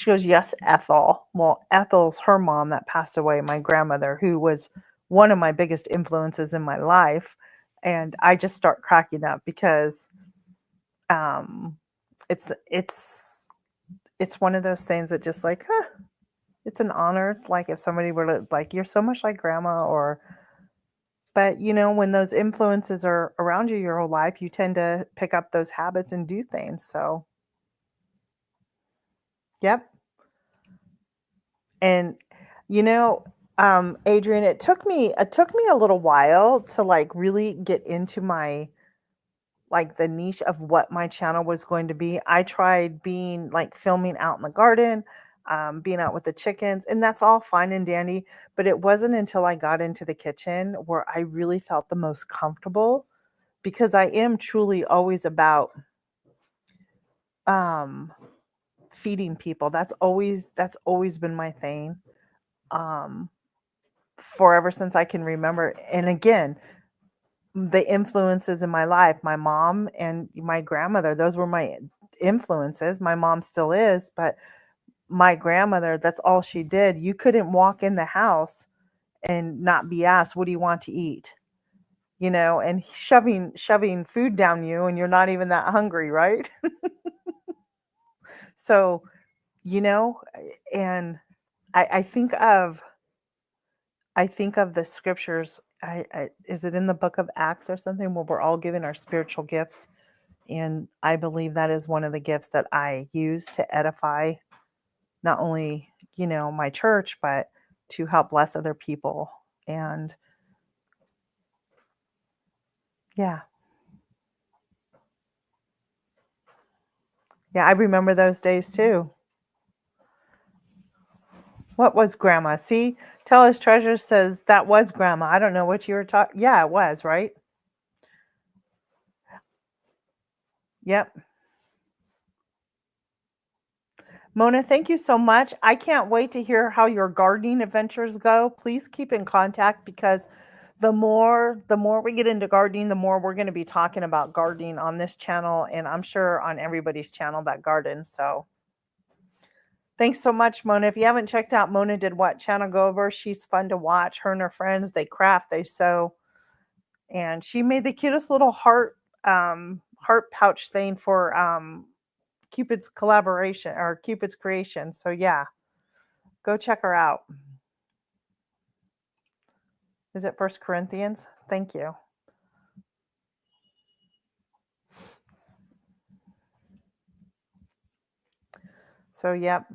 goes, "Yes, Ethel." Well, Ethel's her mom that passed away, my grandmother, who was one of my biggest influences in my life. And I just start cracking up because um, it's it's it's one of those things that just like, huh, it's an honor. Like if somebody were to like, "You're so much like grandma," or but when those influences are around you your whole life, you tend to pick up those habits and do things. So, yep. And you know, Adrian, it took me a little while to like really get into my like the niche of what my channel was going to be. I tried being like filming out in the garden, being out with the chickens, and that's all fine and dandy. But it wasn't until I got into the kitchen where I really felt the most comfortable, because I am truly always about um feeding people. That's always been my thing. Um for ever since I can remember. And again, the influences in my life, my mom and my grandmother, those were my influences. My mom still is, but my grandmother, that's all she did. You couldn't walk in the house and not be asked, "What do you want to eat?" And shoving food down you, and you're not even that hungry, right? So, you know, and I think of the scriptures. Is it in the book of Acts or something where we're all given our spiritual gifts? And I believe that is one of the gifts that I use to edify not only, my church, but to help bless other people. And yeah, yeah, I remember those days too. What was grandma? See, Tell Us Treasure says that was grandma. I don't know what you were talking. Yeah, it was, right? Yep. Mona, thank you so much. I can't wait to hear how your gardening adventures go. Please keep in contact, because the more we get into gardening, the more we're going to be talking about gardening on this channel, and I'm sure on everybody's channel that gardens. So thanks so much, Mona. If you haven't checked out Mona Did What channel, go over. She's fun to watch. Her and her friends, they craft, they sew, and she made the cutest little heart pouch thing for Cupid's collaboration or Cupid's creation. So yeah, go check her out. Is it First Corinthians? Thank you. So yep.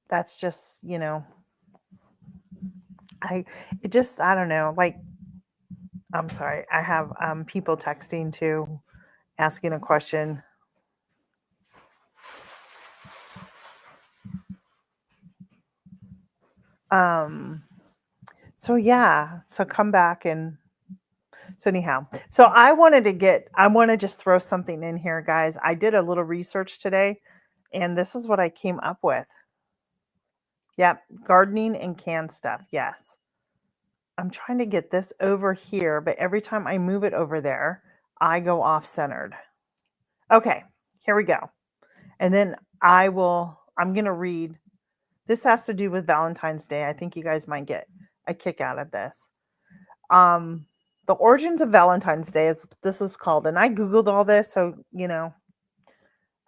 That's just, I I don't know, like I'm sorry. I have people texting too, asking a question. Um so yeah, so come back. And so anyhow, so I want to just throw something in here, guys. I did a little research today, and this is what I came up with. Yep, gardening and canned stuff. Yes. I'm trying to get this over here, but every time I move it over there, I go off centered. Okay, here we go. And then I'm going to read. This has to do with Valentine's Day. I think you guys might get a kick out of this. Um, the origins of Valentine's Day is this is called, and I Googled all this. So,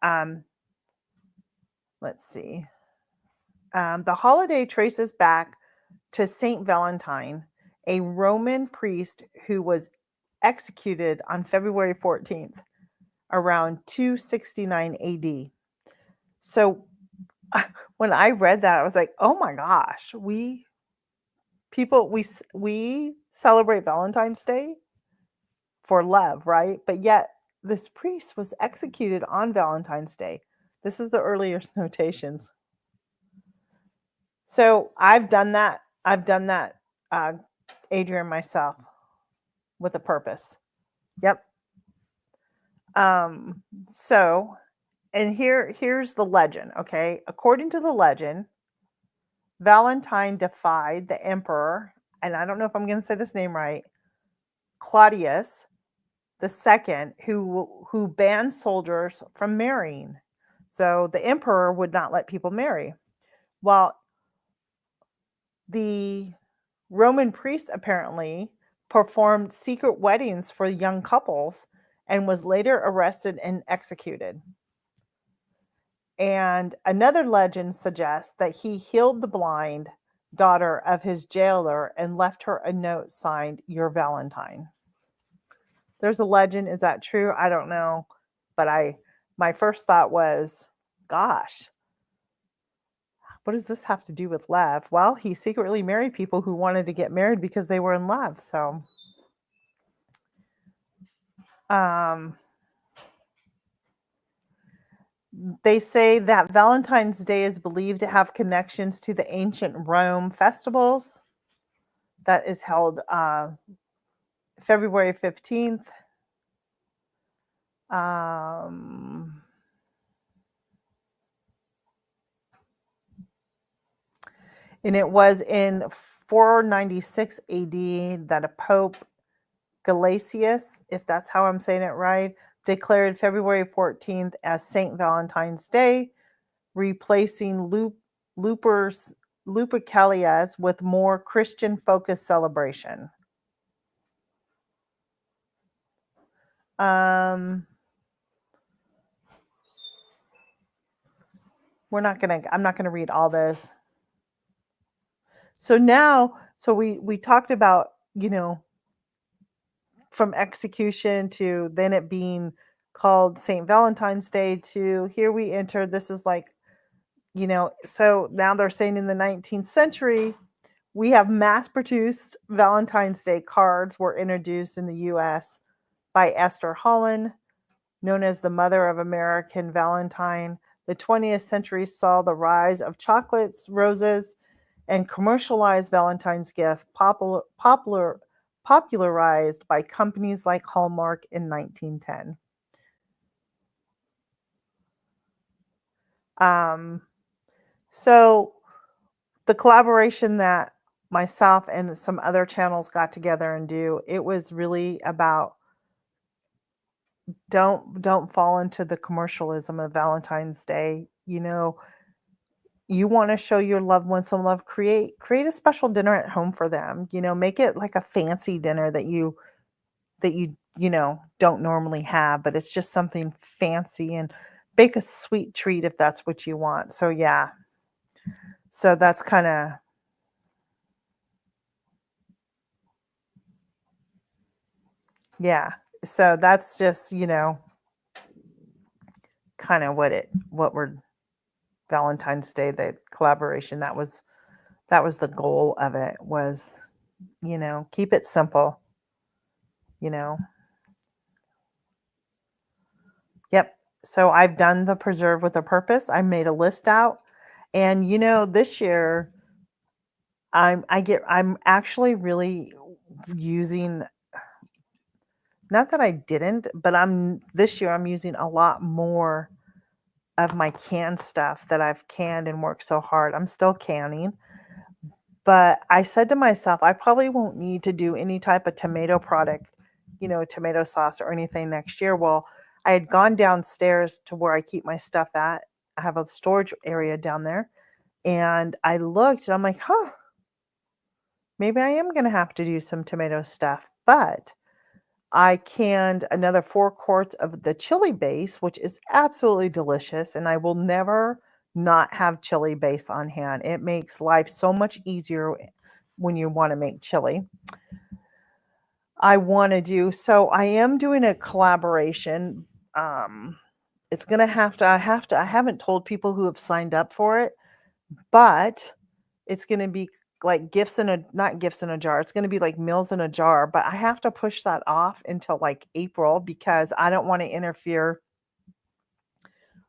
um, let's see. The holiday traces back to Saint Valentine, a Roman priest who was executed on February 14th around 269 AD. So when I read that, I was like, "Oh my gosh, we celebrate Valentine's Day for love, right? But yet this priest was executed on Valentine's Day." This is the earliest notations. So I've done that. Uh, Adrian, myself, with a purpose. Yep. So, and here's the legend, okay? According to the legend, Valentine defied the emperor, and I don't know if I'm going to say this name right, Claudius the second, who banned soldiers from marrying. So the emperor would not let people marry. While the Roman priest apparently performed secret weddings for young couples and was later arrested and executed. And another legend suggests that he healed the blind daughter of his jailer and left her a note signed, Your Valentine. There's a legend. Is that true? I don't know. But my first thought was, gosh, what does this have to do with love? Well, he secretly married people who wanted to get married because they were in love. So, um, they say that Valentine's Day is believed to have connections to the ancient Rome festivals that is held February 15th. And it was in 496 AD that a Pope, Galasius, if that's how I'm saying it right, declared February 14th as St. Valentine's Day, replacing Lupercalias with more Christian-focused celebration. I'm not gonna read all this. So now, we talked about, from execution to then it being called St. Valentine's Day to here we enter. This is like, so now they're saying in the 19th century, we have mass produced Valentine's Day cards were introduced in the US by Esther Holland, known as the mother of American Valentine. The 20th century saw the rise of chocolates, roses, and commercialized Valentine's gift popularized by companies like Hallmark in 1910. So the collaboration that myself and some other channels got together and do, it was really about don't fall into the commercialism of Valentine's Day. You want to show your loved ones some love, create a special dinner at home for them. Make it like a fancy dinner that you don't normally have, but it's just something fancy, and bake a sweet treat if that's what you want. So yeah. So that's kind of, yeah. So that's just, kind of what we're Valentine's Day, the collaboration, that was the goal of it, was, keep it simple, you know. Yep. So I've done the preserve with a purpose. I made a list out, and this year I'm actually really using, not that I didn't, but this year I'm using a lot more of my canned stuff that I've canned and worked so hard. I'm still canning, but I said to myself, I probably won't need to do any type of tomato product, tomato sauce or anything next year. Well, I had gone downstairs to where I keep my stuff at. I have a storage area down there, and I looked and I'm like, maybe I am going to have to do some tomato stuff. But I canned another 4 quarts of the chili base, which is absolutely delicious, and I will never not have chili base on hand. It makes life so much easier when you want to make chili. I am doing a collaboration. It's going to I haven't told people who have signed up for it, but it's going to be like not gifts in a jar. It's going to be like meals in a jar, but I have to push that off until like April because I don't want to interfere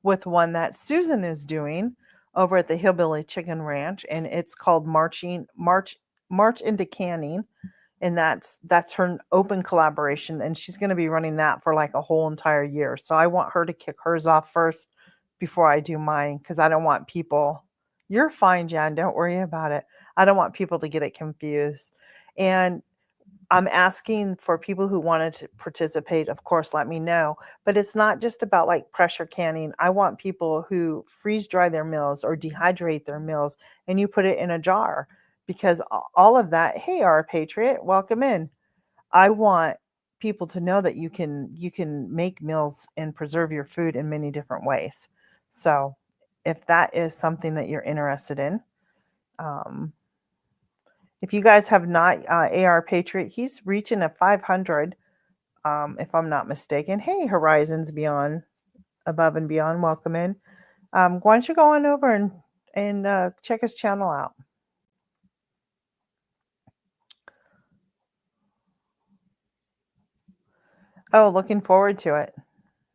with one that Susan is doing over at the Hillbilly Chicken Ranch, and it's called March into Canning. and that's her open collaboration, and she's going to be running that for like a whole entire year. So I want her to kick hers off first before I do mine, because I don't want people. You're fine, Jen. Don't worry about it. I don't want people to get it confused. And I'm asking for people who wanted to participate, of course, let me know. But it's not just about like pressure canning. I want people who freeze dry their meals or dehydrate their meals and you put it in a jar, because all of that, hey, our patriot, welcome in. I want people to know that you can make meals and preserve your food in many different ways. So if that is something that you're interested in, um, if you guys have not, AR Patriot, he's reaching a 500, if I'm not mistaken. Hey, Horizons Beyond, Above and Beyond, welcome in. Why don't you go on over and check his channel out? Oh, looking forward to it.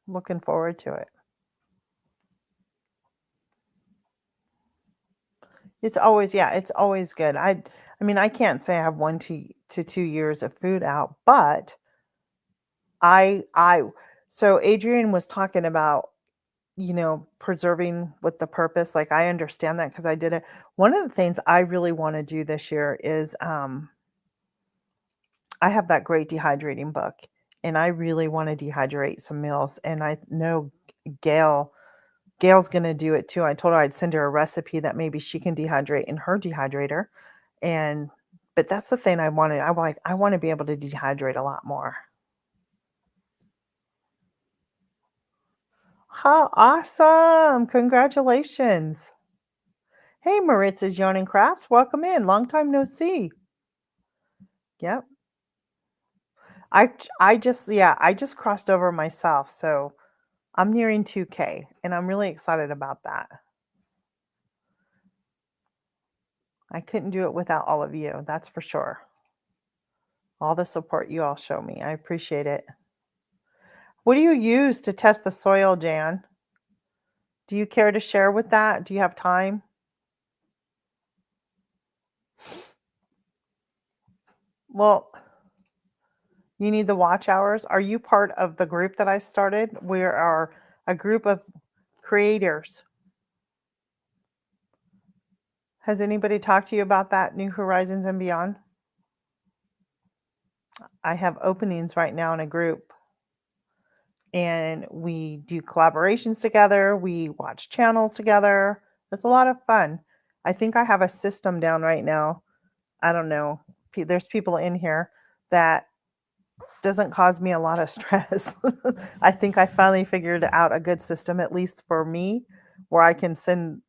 Looking forward to it. It's always, yeah, it's always good. I mean, I can't say I have 1 to 2 years of food out, but I so Adrian was talking about, preserving with the purpose. Like, I understand that because I did it. One of the things I really want to do this year is, I have that great dehydrating book, and I really want to dehydrate some meals. And I know Gail Gail's gonna do it too. I told her I'd send her a recipe that maybe she can dehydrate in her dehydrator. And but that's the thing I wanted. I want to be able to dehydrate a lot more. How awesome! Congratulations. Hey, Maritz's Yarn and Crafts, welcome in. Long time no see. Yep. I just crossed over myself, so I'm nearing 2K, and I'm really excited about that. I couldn't do it without all of you, that's for sure. All the support you all show me. I appreciate it. What do you use to test the soil, Jan? Do you care to share with that? Do you have time? Well, you need the watch hours. Are you part of the group that I started? We are a group of creators. Has anybody talked to you about that, New Horizons and Beyond? I have openings right now in a group, and we do collaborations together. We watch channels together. It's a lot of fun. I think I have a system down right now. I don't know. There's people in here that doesn't cause me a lot of stress. I think I finally figured out a good system, at least for me, where I can send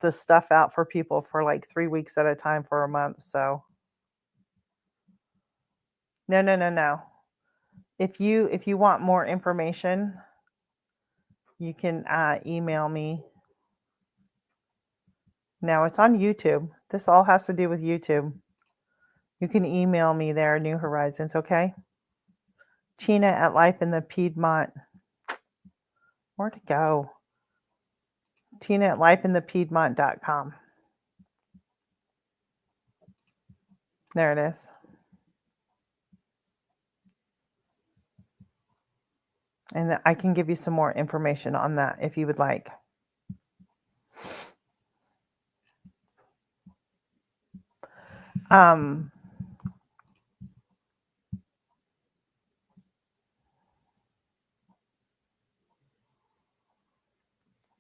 the stuff out for people for like 3 weeks at a time for a month. So no, no, no, no. If you want more information, you can email me. No, it's on YouTube. This all has to do with YouTube. You can email me there, New Horizons, okay? Tina at Life in the Piedmont. Where to go? Tina at lifeinthepiedmont.com. There it is. And I can give you some more information on that if you would like.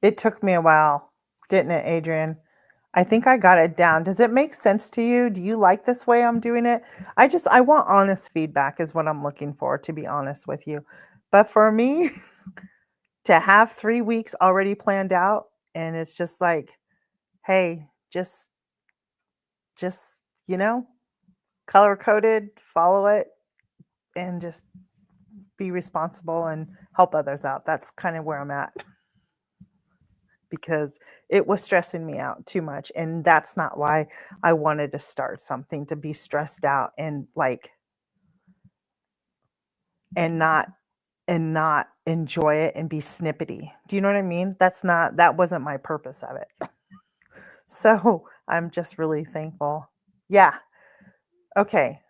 It took me a while, didn't it, Adrian? I think I got it down. Does it make sense to you? Do you like this way I'm doing it? I want honest feedback is what I'm looking for, to be honest with you. But for me, to have 3 weeks already planned out, and it's just like, hey, just, color coded, follow it, and just be responsible and help others out. That's kind of where I'm at. Because it was stressing me out too much, and that's not why I wanted to start something, to be stressed out and and not enjoy it and be snippety. Do you know what I mean? That wasn't my purpose of it. So I'm just really thankful. Yeah. Okay.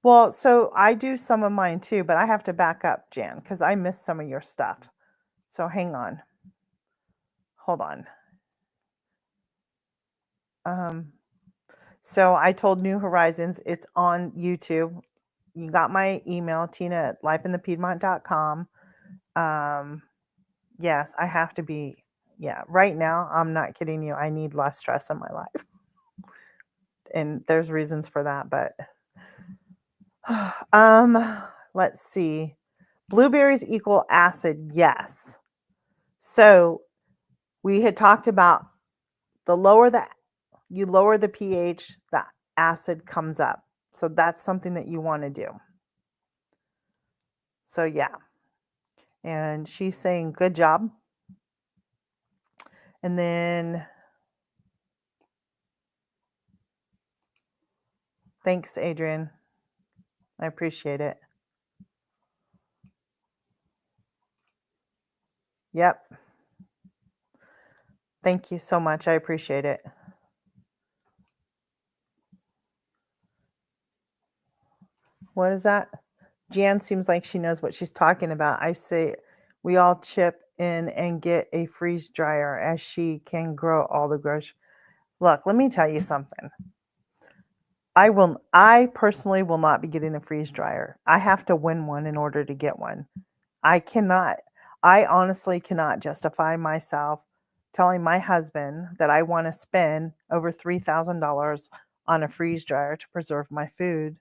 Well, so I do some of mine too, but I have to back up, Jan, because I missed some of your stuff. So hang on. Hold on. Um, so I told New Horizons it's on YouTube. You got my email, Tina at lifeinthepiedmont.com. Yes, I have to be, yeah, right now, I'm not kidding you. I need less stress in my life. And there's reasons for that, but let's see. Blueberries equal acid, yes. So we had talked about the lower that you lower the pH, the acid comes up. So that's something that you want to do. So yeah. And she's saying good job. And then thanks, Adrian. I appreciate it. Yep. Thank you so much. I appreciate it. What is that? Jan seems like she knows what she's talking about. I say we all chip in and get a freeze dryer as she can grow all the groceries. Look, let me tell you something. I personally will not be getting a freeze dryer. I have to win one in order to get one. I honestly cannot justify myself telling my husband that I want to spend over $3,000 on a freeze dryer to preserve my food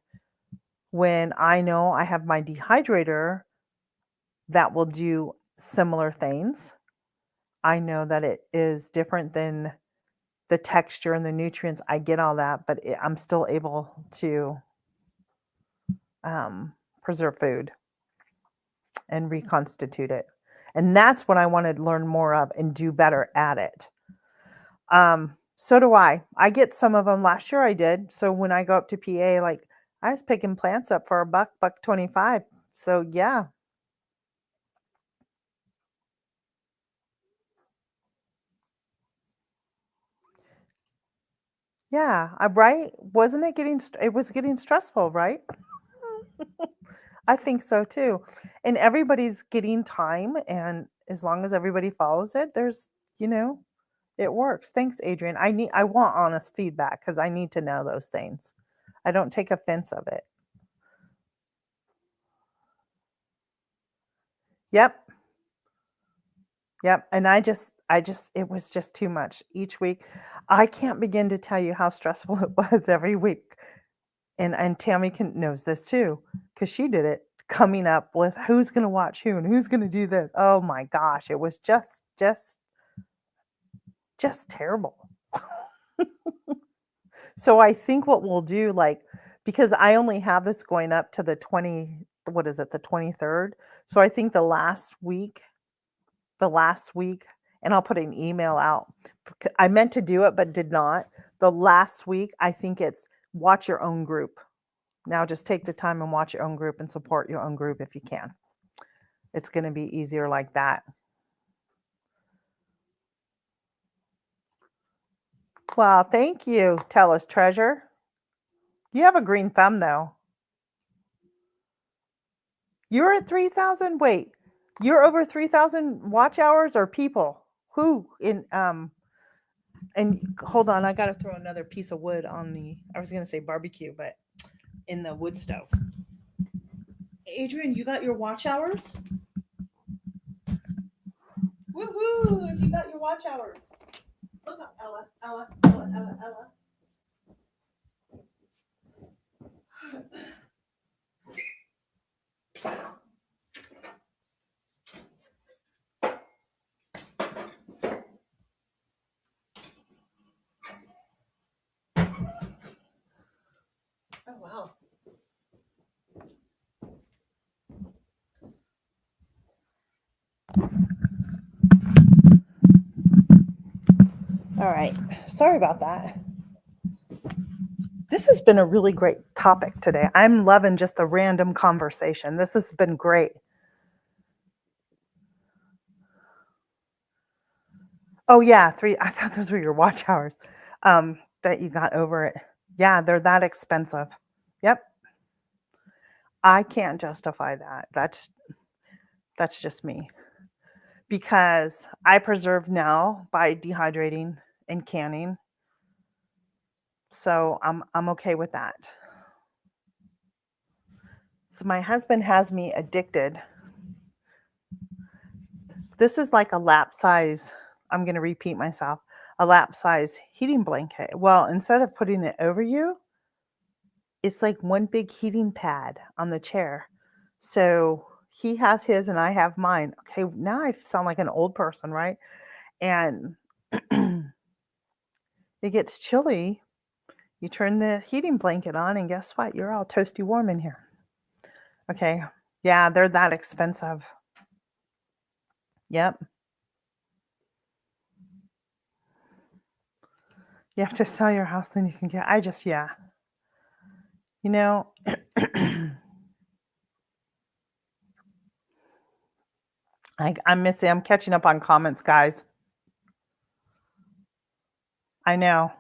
when I know I have my dehydrator that will do similar things. I know that it is different than the texture and the nutrients. I get all that, but I'm still able to preserve food and reconstitute it. And that's what I want to learn more of and do better at it. So do I. I get some of them. Last year I did. So when I go up to PA, like I was picking plants up for $1.25. So yeah. Yeah, right? Wasn't it it was getting stressful, right? I think so too. And everybody's getting time, and as long as everybody follows it, you know, it works. Thanks, Adrian. I want honest feedback because I need to know those things. I don't take offense of it. Yep. Yep. And it was just too much each week. I can't begin to tell you how stressful it was every week. And Tammy knows this too, because she did it, coming up with who's going to watch who and who's going to do this. Oh my gosh, it was just terrible. So I think what we'll do, like, because I only have this going up to the 23rd. So I think the last week, and I'll put an email out. I meant to do it, but did not. The last week, I think it's watch your own group. Now just take the time and watch your own group and support your own group if you can. It's going to be easier like that. Well, thank you, Tell Us Treasure. You have a green thumb though. You're at 3,000. Wait, you're over 3,000 watch hours or people? Who in and hold on, I got to throw another piece of wood on I was going to say barbecue, but in the wood stove. Adrian, you got your watch hours? Woohoo! You got your watch hours. Look up, Ella. Oh, wow. All right. Sorry about that. This has been a really great topic today. I'm loving just the random conversation. This has been great. Oh, yeah. I thought those were your watch hours that you got over it. Yeah, they're that expensive. Yep. I can't justify that. That's just me. Because I preserve now by dehydrating and canning. So I'm okay with that. So my husband has me addicted. This is like a lap size, I'm going to repeat myself, a lap size heating blanket. Well, instead of putting it over you, it's like one big heating pad on the chair. So he has his and I have mine. Okay, now I sound like an old person, right? And it gets chilly. You turn the heating blanket on, and guess what? You're all toasty warm in here. Okay. Yeah, they're that expensive. Yep. You have to sell your house, then you can get. Yeah. You know, I'm missing, I'm catching up on comments, guys. I know.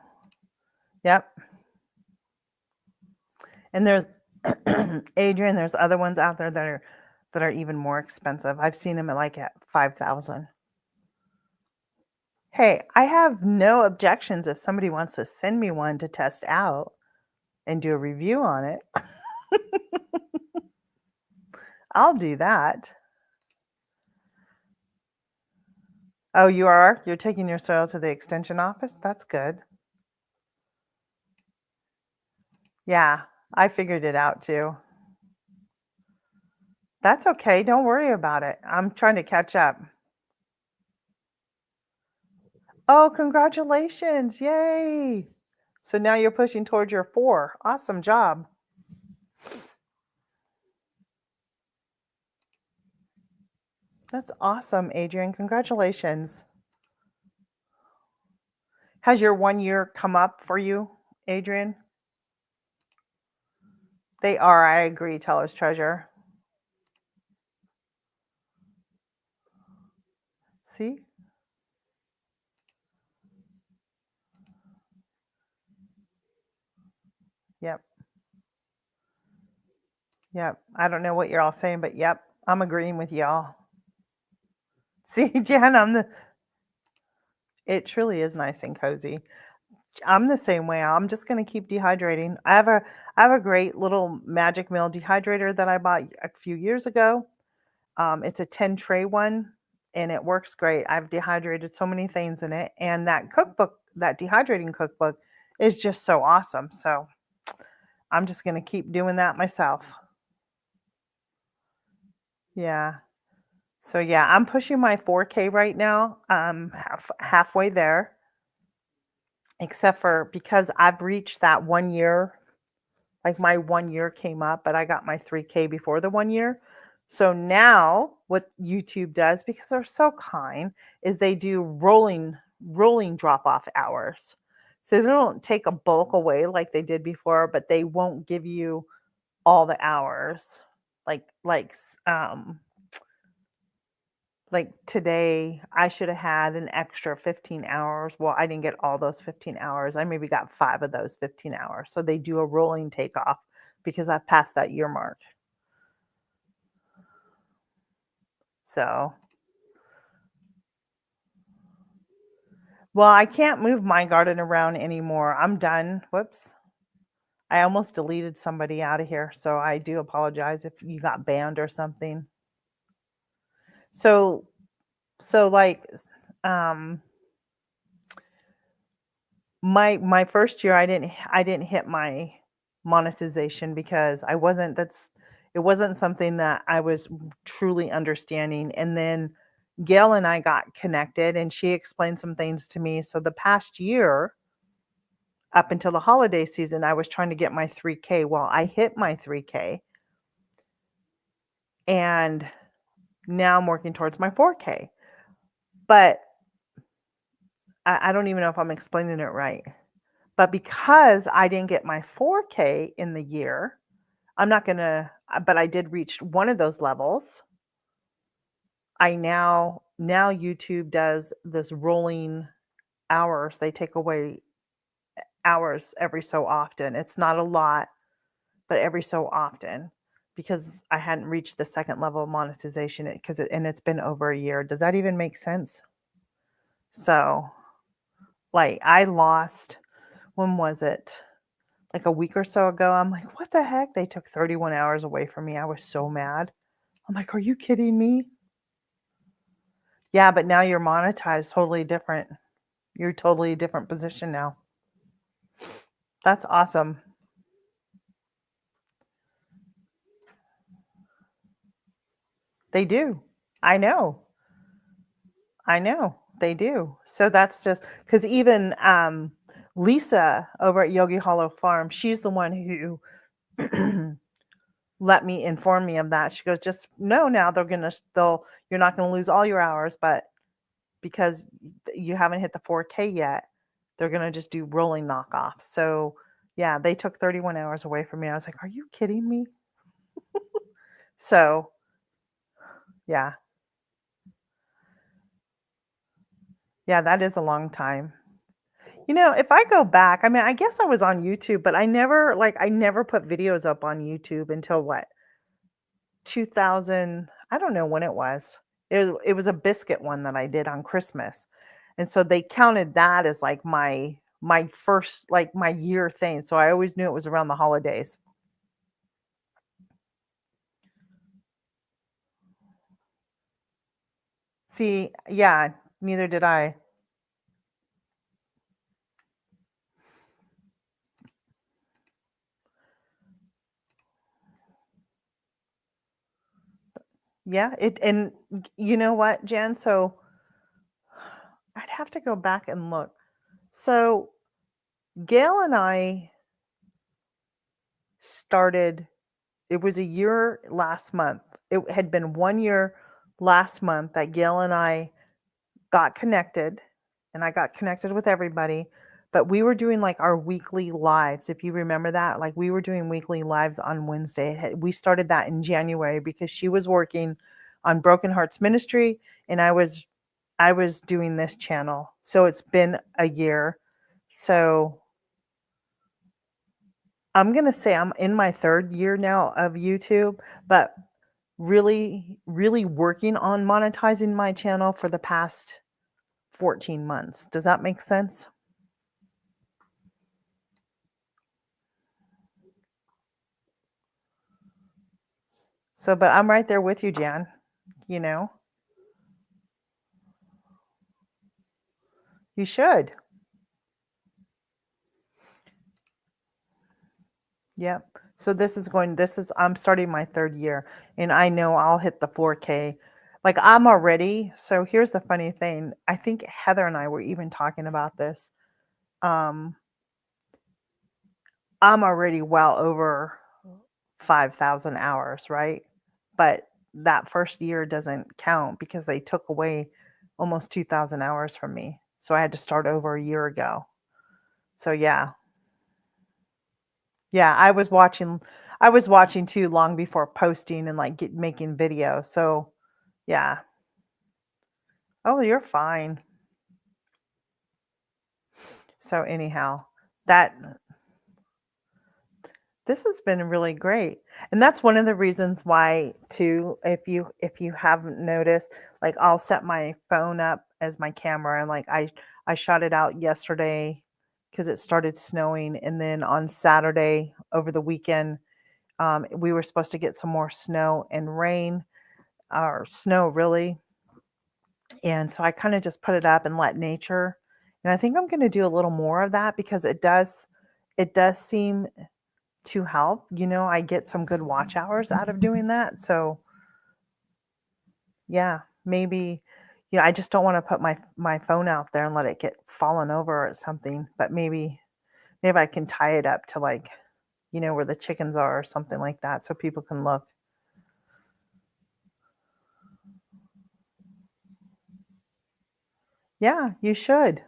Yep. And there's Adrian, there's other ones out there that are even more expensive. I've seen them at 5,000. Hey, I have no objections if somebody wants to send me one to test out and do a review on it. I'll do that. Oh, you are? You're taking your soil to the extension office? That's good. Yeah, I figured it out too. That's okay. Don't worry about it. I'm trying to catch up. Oh, congratulations. Yay. So now you're pushing towards your 4. Awesome job. That's awesome, Adrian. Congratulations. Has your 1 year come up for you, Adrian? They are. I agree, Teller's Treasure. See? Yep. Yep. I don't know what you're all saying, but yep, I'm agreeing with y'all. See, Jen, it truly is nice and cozy. I'm the same way. I'm just gonna keep dehydrating. I have a great little Magic Mill dehydrator that I bought a few years ago. It's a 10 tray one, and it works great. I've dehydrated so many things in it, and that cookbook, that dehydrating cookbook, is just so awesome. So I'm just gonna keep doing that myself. Yeah. So yeah, I'm pushing my 4K right now. Halfway there, except for because I've reached that 1 year. Like my 1 year came up, but I got my 3K before the 1 year. So now what YouTube does, because they're so kind, is they do rolling drop off hours. So they don't take a bulk away like they did before, but they won't give you all the hours. Like today, I should have had an extra 15 hours. Well, I didn't get all those 15 hours. I maybe got 5 of those 15 hours. So they do a rolling takeoff because I've passed that year mark. So, well, I can't move my garden around anymore. I'm done. Whoops. I almost deleted somebody out of here. So I do apologize if you got banned or something. So, so like, um, my first year I didn't hit my monetization because I wasn't that's it wasn't something that I was truly understanding. And then Gail and I got connected and she explained some things to me. So the past year up until the holiday season I was trying to get my 3K. Well, I hit my 3K and now I'm working towards my 4K. But I don't even know if I'm explaining it right. But because I didn't get my 4K in the year, I'm not gonna but I did reach one of those levels. I now YouTube does this rolling hours. They take away hours every so often. It's not a lot, but every so often. because I hadn't reached the second level of monetization and it's been over a year. Does that even make sense? So, like, I lost, when was it? Like a week or so ago. I'm like, what the heck? They took 31 hours away from me. I was so mad. I'm like, are you kidding me? Yeah, but now you're monetized totally different. You're totally a different position now. That's awesome. They do. I know. I know. They do. So that's just because even Lisa over at Yogi Hollow Farm, she's the one who let me inform me of that. She goes, just know now you're not gonna lose all your hours, but because you haven't hit the 4K yet, they're gonna just do rolling knockoffs. So yeah, they took 31 hours away from me. I was like, are you kidding me? So yeah. Yeah, that is a long time. If I go back, I mean, I guess I was on YouTube, but I never put videos up on YouTube until what? 2000, I don't know when it was. It was a biscuit one that I did on Christmas. And so they counted that as like my first, like, my year thing. So I always knew it was around the holidays. See, yeah, neither did I. Yeah, and you know what, Jan? So I'd have to go back and look. So Gail and I started, it was a year last month. It had been 1 year last month that Gail and I got connected, and I got connected with everybody. But we were doing like our weekly lives, if you remember that. Like, we were doing weekly lives on Wednesday. We started that in January because she was working on Broken Hearts Ministry, and I was doing this channel. So it's been a year. So I'm gonna say I'm in my third year now of YouTube, but really, really working on monetizing my channel for the past 14 months. Does that make sense? So, but I'm right there with you, Jan. You know, you should. Yep. So I'm starting my third year, and I know I'll hit the 4K. Like, I'm already, so here's the funny thing. I think Heather and I were even talking about this. Um, I'm already well over 5,000 hours, right? But that first year doesn't count because they took away almost 2,000 hours from me. So I had to start over a year ago. So yeah. Yeah, I was watching too long before posting and like making video. So yeah. Oh, you're fine. So anyhow, that this has been really great. And that's one of the reasons why too, if you haven't noticed, like, I'll set my phone up as my camera, and like I shot it out yesterday because it started snowing, and then on Saturday over the weekend, we were supposed to get some more snow and rain, or snow really. And so I kind of just put it up and let nature. And I think I'm going to do a little more of that because it does seem to help. I get some good watch hours out of doing that. So, yeah, maybe, I just don't want to put my phone out there and let it get fallen over or something, but maybe I can tie it up to, like, where the chickens are or something like that so people can look. Yeah, you should.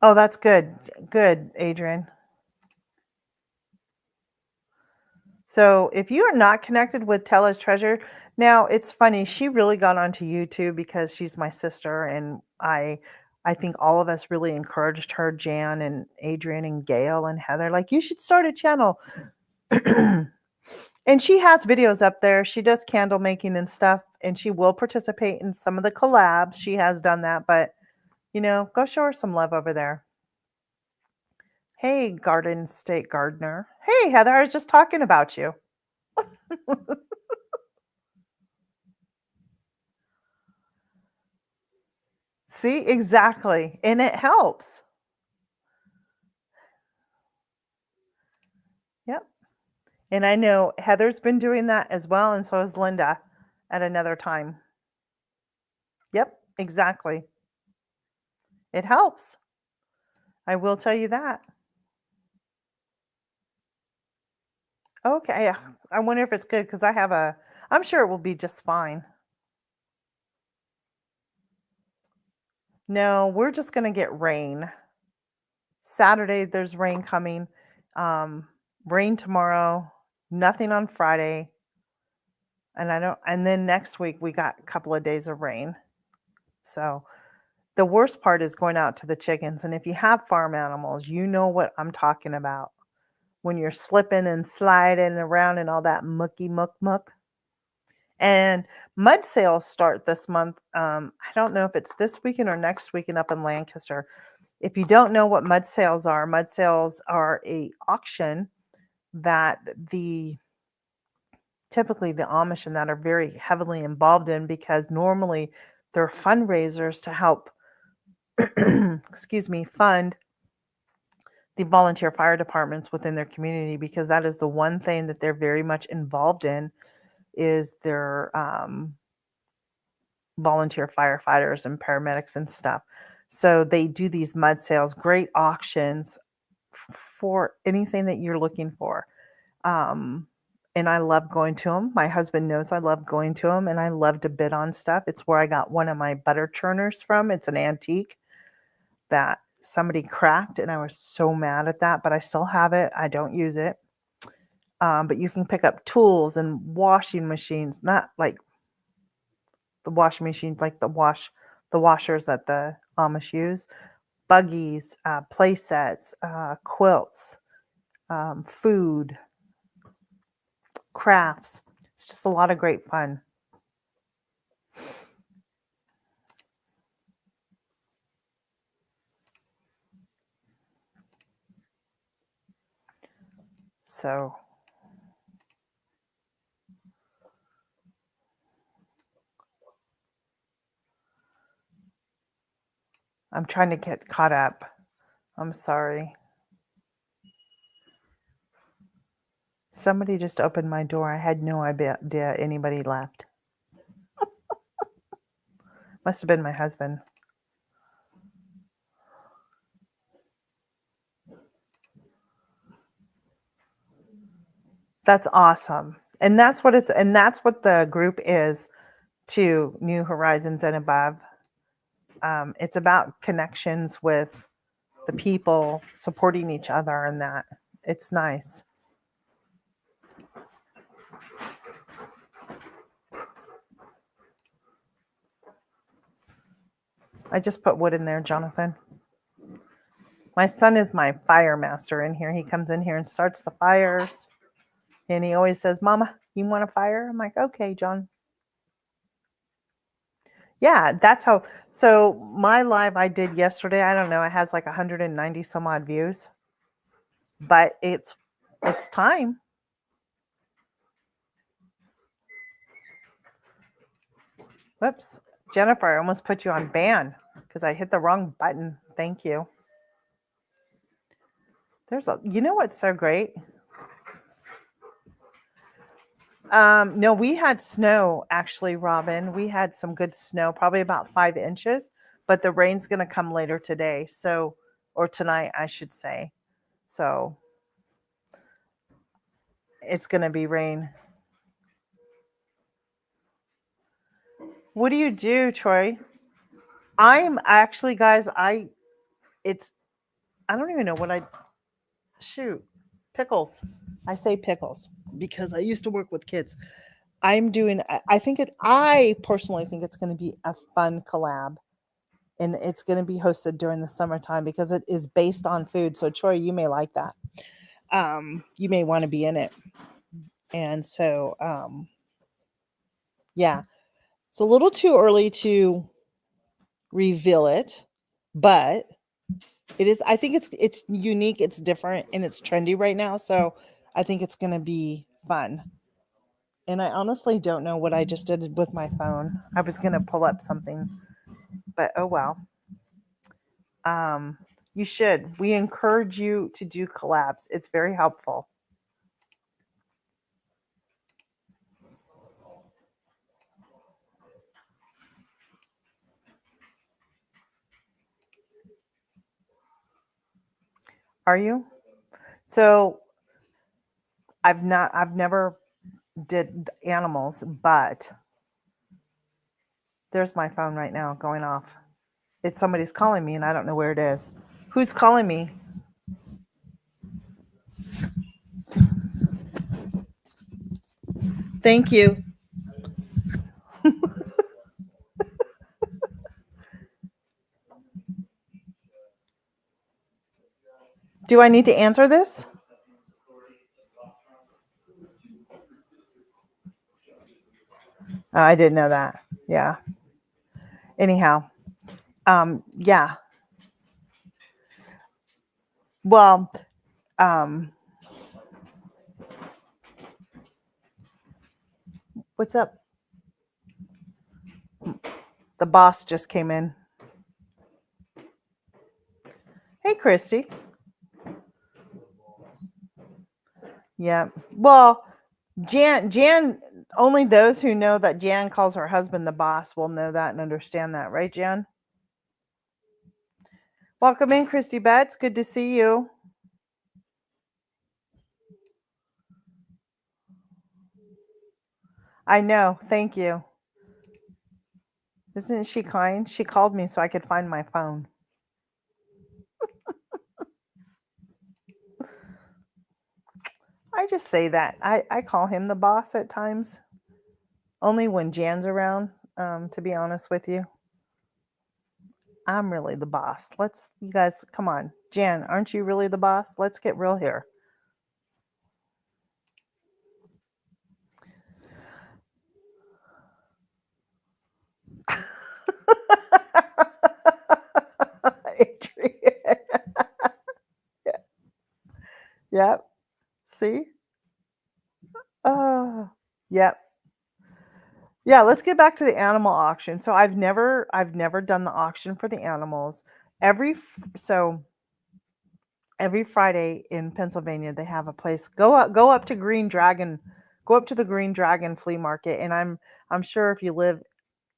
Oh, that's good. Good, Adrian. So if you are not connected with Tella's Treasure, now it's funny, she really got onto YouTube because she's my sister, and I think all of us really encouraged her, Jan and Adrian and Gail and Heather, like, you should start a channel. And she has videos up there. She does candle making and stuff, and she will participate in some of the collabs. She has done that, but go show her some love over there. Hey, Garden State Gardener. Hey, Heather, I was just talking about you. See, exactly. And it helps. Yep. And I know Heather's been doing that as well, and so has Linda at another time. Yep, exactly. It helps. I will tell you that. Okay. I wonder if it's good because I'm sure it will be just fine. No, we're just going to get rain. Saturday, there's rain coming. Um, Rain tomorrow, nothing on Friday. And then next week we got a couple of days of rain. So the worst part is going out to the chickens. And if you have farm animals, you know what I'm talking about. When you're slipping and sliding around and all that mucky muck. And mud sales start this month. I don't know if it's this weekend or next weekend up in Lancaster. If you don't know what mud sales are a auction that typically the Amish and that are very heavily involved in, because normally they're fundraisers to help fund the volunteer fire departments within their community, because that is the one thing that they're very much involved in is their volunteer firefighters and paramedics and stuff. So they do these mud sales, great auctions for anything that you're looking for. And I love going to them. My husband knows I love going to them, and I love to bid on stuff. It's where I got one of my butter churners from. It's an antique that somebody cracked, and I was so mad at that, but I still have it. I don't use it. But you can pick up tools and washing machines, not like the washing machines, like the washers that the Amish use, buggies, play sets, quilts, food, crafts. It's just a lot of great fun. So I'm trying to get caught up. I'm sorry. Somebody just opened my door. I had no idea anybody left. Must have been my husband. That's awesome. And that's what the group is to New Horizons and Above. It's about connections with the people, supporting each other, and that. It's nice. I just put wood in there, Jonathan. My son is my fire master in here. He comes in here and starts the fires. And he always says, "Mama, you want a fire?" I'm like, "Okay, John." Yeah, that's how. So my live I did yesterday, I don't know, it has like 190 some odd views. But it's time. Whoops. Jennifer, I almost put you on ban because I hit the wrong button. Thank you. You know what's so great? No, we had snow actually, Robin. We had some good snow, probably about 5 inches, but the rain's going to come later today. So, or tonight, I should say. So it's going to be rain. What do you do, Troy? I'm actually, guys, I don't even know what shoot. Pickles. I say pickles because I used to work with kids. I personally think it's going to be a fun collab, and it's going to be hosted during the summertime because it is based on food. So Troy, you may like that. You may want to be in it. And so, yeah, it's a little too early to reveal it, but it is. I think it's unique, it's different, and it's trendy right now. So I think it's going to be fun. And I honestly don't know what I just did with my phone. I was going to pull up something, but oh well. Um, you should. We encourage you to do collabs. It's very helpful. Are you? So I've never did animals, but there's my phone right now going off. It's somebody's calling me and I don't know where it is. Who's calling me? Thank you. Do I need to answer this? I didn't know that. Yeah. Anyhow, yeah. Well, um, what's up? The boss just came in. Hey, Christy. Yeah. Well, Jan, only those who know that Jan calls her husband the boss will know that and understand that, right, Jan? Welcome in, Christy Betts. Good to see you. I know. Thank you. Isn't she kind? She called me so I could find my phone. I just say that. I call him the boss at times, only when Jan's around, to be honest with you. I'm really the boss. You guys, come on. Jan, aren't you really the boss? Let's get real here. Adrian. Yep. See? Oh, yep. Yeah, let's get back to the animal auction. So I've never done the auction for the animals. So every Friday in Pennsylvania they have a place. Go up to Green Dragon, go up to the Green Dragon flea market, and I'm sure if you live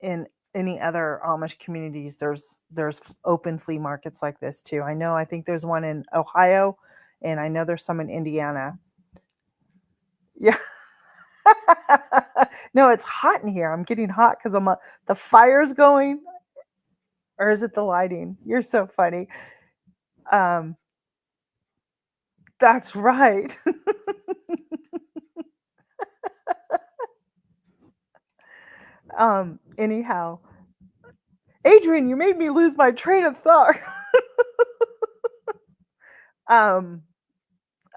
in any other Amish communities, there's open flea markets like this too. I think there's one in Ohio, and I know there's some in Indiana. Yeah. No, it's hot in here. I'm getting hot because the fire's going, or is it the lighting? You're so funny. Um, that's right. Anyhow, Adrian, you made me lose my train of thought. um,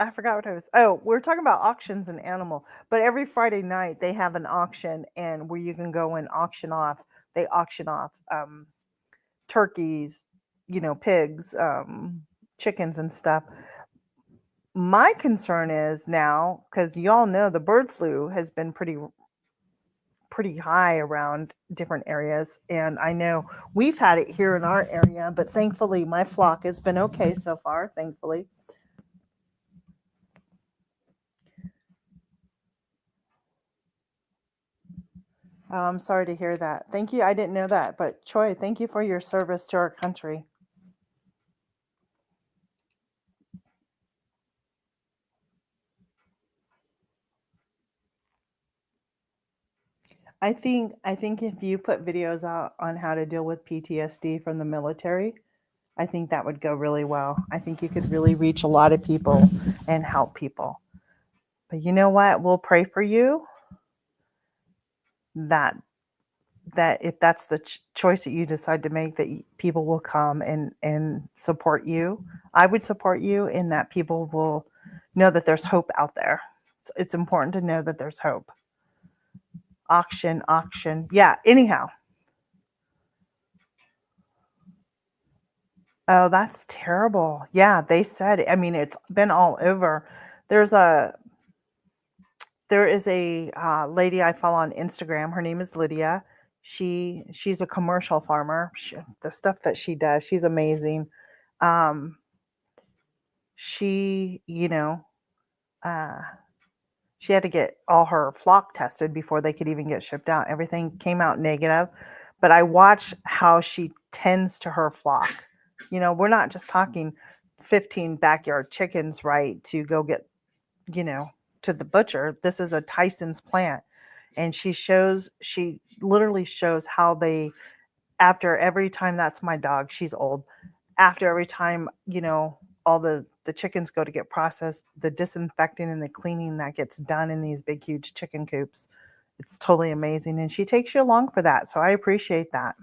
I forgot what I was. Oh, we're talking about auctions and animal. But every Friday night they have an auction, and where you can go and auction off. They auction off turkeys, pigs, chickens, and stuff. My concern is now, because y'all know the bird flu has been pretty high around different areas, and I know we've had it here in our area, but thankfully my flock has been okay so far, thankfully. I'm sorry to hear that. Thank you. I didn't know that, but Choi, thank you for your service to our country. I think if you put videos out on how to deal with PTSD from the military, I think that would go really well. I think you could really reach a lot of people and help people. But you know what? We'll pray for you that if that's the choice that you decide to make, that people will come and support you. I would support you in that people will know that there's hope out there. It's important to know that there's hope. Auction. Yeah, anyhow. Oh, that's terrible. Yeah, they said, I mean, it's been all over. There is a lady I follow on Instagram. Her name is Lydia. She's a commercial farmer. The stuff that she does, she's amazing. Um, she, uh, she had to get all her flock tested before they could even get shipped out. Everything came out negative, but I watch how she tends to her flock. We're not just talking 15 backyard chickens, right, to go get, to the butcher. This is a Tyson's plant. And she literally shows how they, after every time, that's my dog, she's old. After every time, all the chickens go to get processed, the disinfecting and the cleaning that gets done in these big, huge chicken coops, it's totally amazing. And she takes you along for that. So I appreciate that.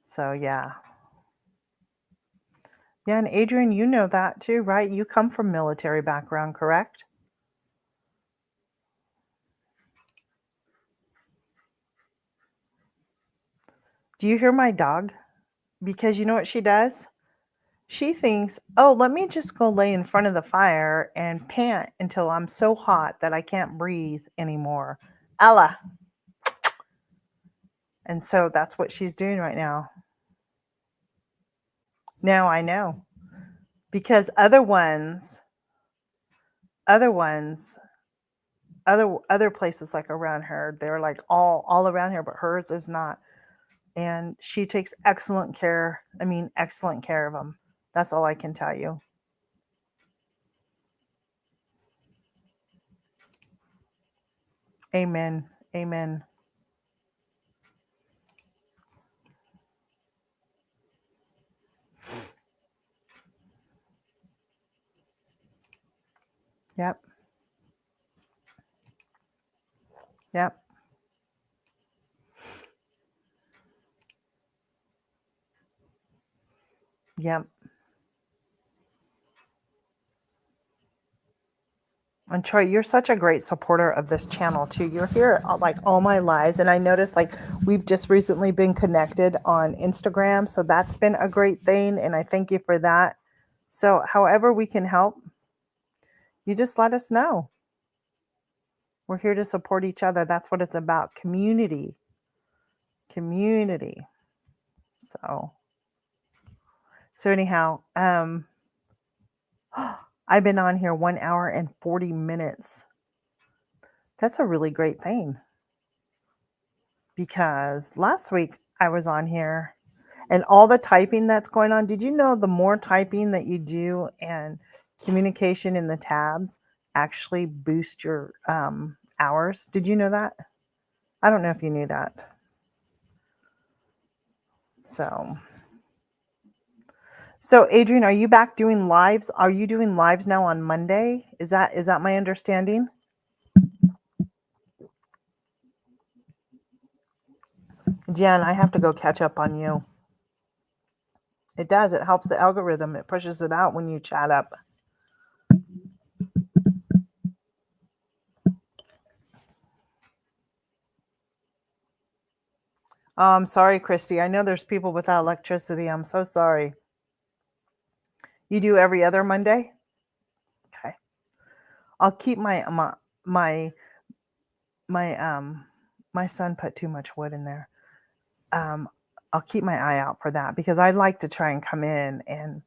So, yeah. Yeah, and Adrian, you know that too, right? You come from military background, correct? Do you hear my dog? Because you know what she does? She thinks, oh, let me just go lay in front of the fire and pant until I'm so hot that I can't breathe anymore. Ella. And so that's what she's doing right now. Now I know. Because other places like around her, they're like all around here, but hers is not. And she takes excellent care of them. That's all I can tell you. Amen. Amen. Yep. Yep. Yep. And Troy, you're such a great supporter of this channel too. You're here like all my lives. And I noticed like we've just recently been connected on Instagram. So that's been a great thing. And I thank you for that. So however we can help, you just let us know. We're here to support each other. That's what it's about. Community. So anyhow, I've been on here 1 hour and 40 minutes. That's a really great thing. Because last week I was on here and all the typing that's going on. Did you know the more typing that you do and communication in the tabs actually boost your hours? Did you know that? I don't know if you knew that. So Adrian, are you back doing lives? Are you doing lives now on Monday? Is that my understanding? Jen, I have to go catch up on you. It does. It helps the algorithm. It pushes it out when you chat up. Oh, I'm sorry, Christy. I know there's people without electricity. I'm so sorry. You do every other Monday? Okay. I'll keep my son put too much wood in there. I'll keep my eye out for that because I'd like to try and come in and,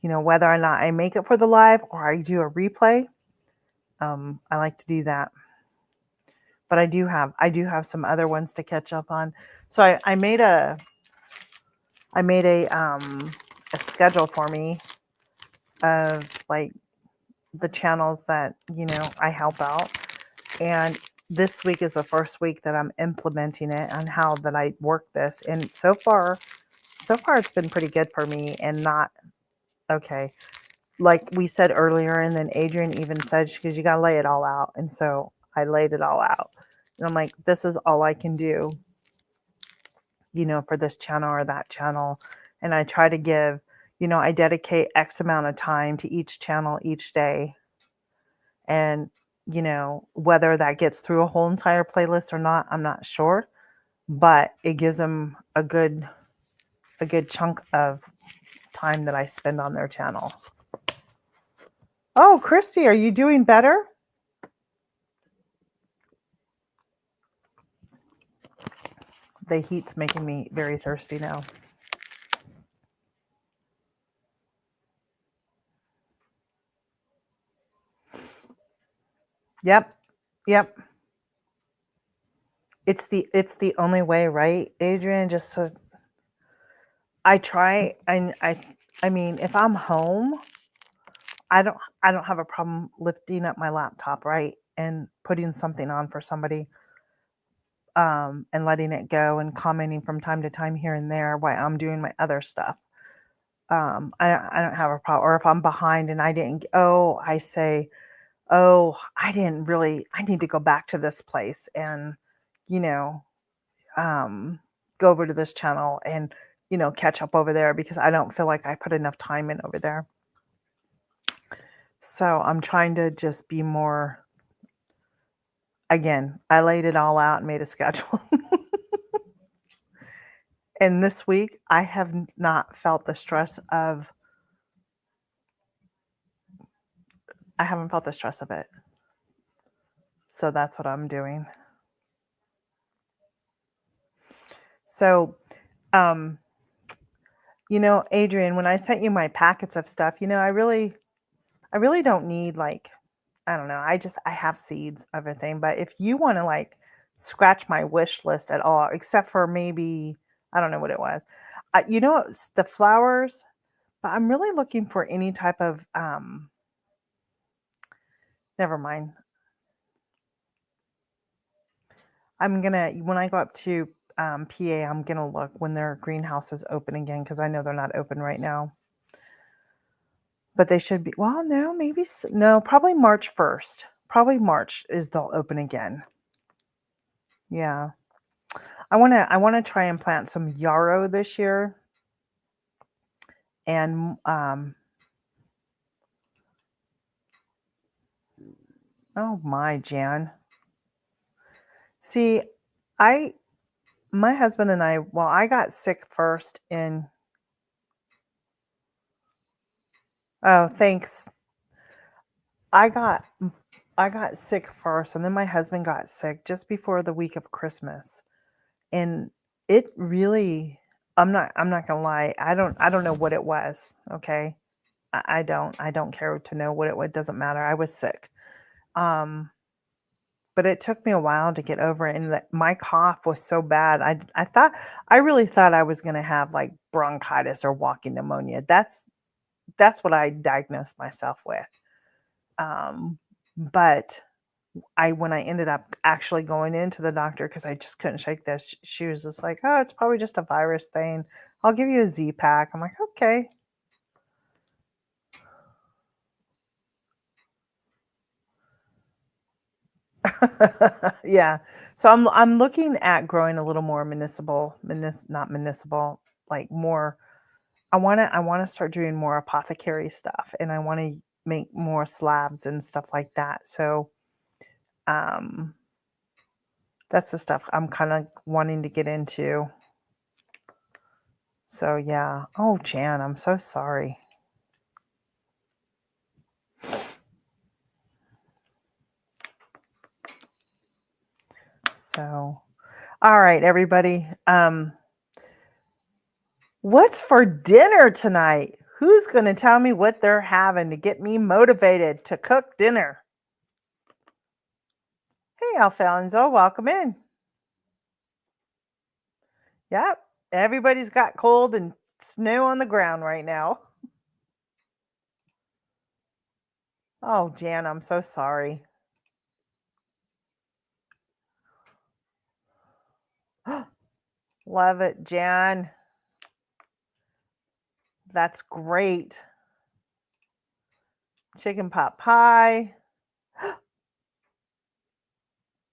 whether or not I make it for the live or I do a replay, I like to do that. But I do have some other ones to catch up on. So I made a schedule for me of like the channels that I help out, and this week is the first week that I'm implementing it on how that I work this. And so far it's been pretty good for me and not okay. Like we said earlier, and then Adrian even said, because you got to lay it all out. And so I laid it all out. And I'm like, this is all I can do, for this channel or that channel. And I try to give, I dedicate X amount of time to each channel each day. And, whether that gets through a whole entire playlist or not, I'm not sure. But it gives them a good chunk of time that I spend on their channel. Oh, Christy, are you doing better? The heat's making me very thirsty now. Yep. It's the only way, right, Adrian? Just to I try I mean, if I'm home, I don't have a problem lifting up my laptop, right? And putting something on for somebody, and letting it go and commenting from time to time here and there while I'm doing my other stuff. I don't have a problem. Or if I'm behind and I didn't, I say, I didn't really, I need to go back to this place and, you know, um, go over to this channel and, catch up over there because I don't feel like I put enough time in over there. So I'm trying to just be more, again, I laid it all out and made a schedule. And this week, I have not felt the stress of, I haven't felt the stress of it. So that's what I'm doing. So, Adrian, when I sent you my packets of stuff, I really don't need like, I don't know. I have seeds of everything, but if you want to like scratch my wish list at all, except for maybe, I don't know what it was, it's the flowers, but I'm really looking for any type of, never mind. When I go up to PA, I'm going to look when their greenhouse is open again because I know they're not open right now. But they should be, well, no, maybe, no, probably March 1st. Probably March is they'll open again. Yeah. I want to try and plant some yarrow this year. And oh my, Jan. See, my husband and I got sick first oh, thanks. I got sick first and then my husband got sick just before the week of Christmas. And it really, I'm not gonna lie, I don't know what it was. Okay. I don't care to know what it doesn't matter. I was sick. Um but it took me a while to get over it, and my cough was so bad. I really thought I was gonna have like bronchitis or walking pneumonia. That's what I diagnosed myself with. Um but when I ended up actually going into the doctor because I just couldn't shake this, she was just like, "Oh, it's probably just a virus thing. I'll give you a Z pack." I'm like, "Okay." Yeah. So I'm looking at growing a little more not municipal, like more. I want to start doing more apothecary stuff, and I want to make more slabs and stuff like that. So, um, that's the stuff I'm kind of wanting to get into. So yeah. Oh, Jan, I'm so sorry. So, all right, everybody. What's for dinner tonight? Who's going to tell me what they're having to get me motivated to cook dinner? Hey, Alfonso, welcome in. Yep, everybody's got cold and snow on the ground right now. Oh, Jan, I'm so sorry. Love it, Jan. That's great. Chicken pot pie.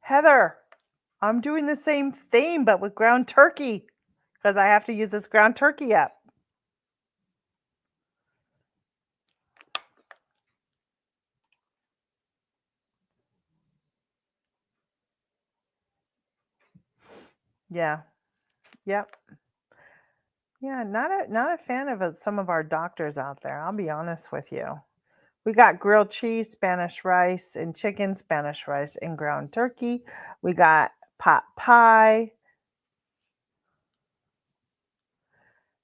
Heather, I'm doing the same thing, but with ground turkey because I have to use this ground turkey app. Yeah. Yep. Yeah, not a fan of some of our doctors out there. I'll be honest with you. We got grilled cheese, Spanish rice, and chicken, Spanish rice, and ground turkey. We got pot pie.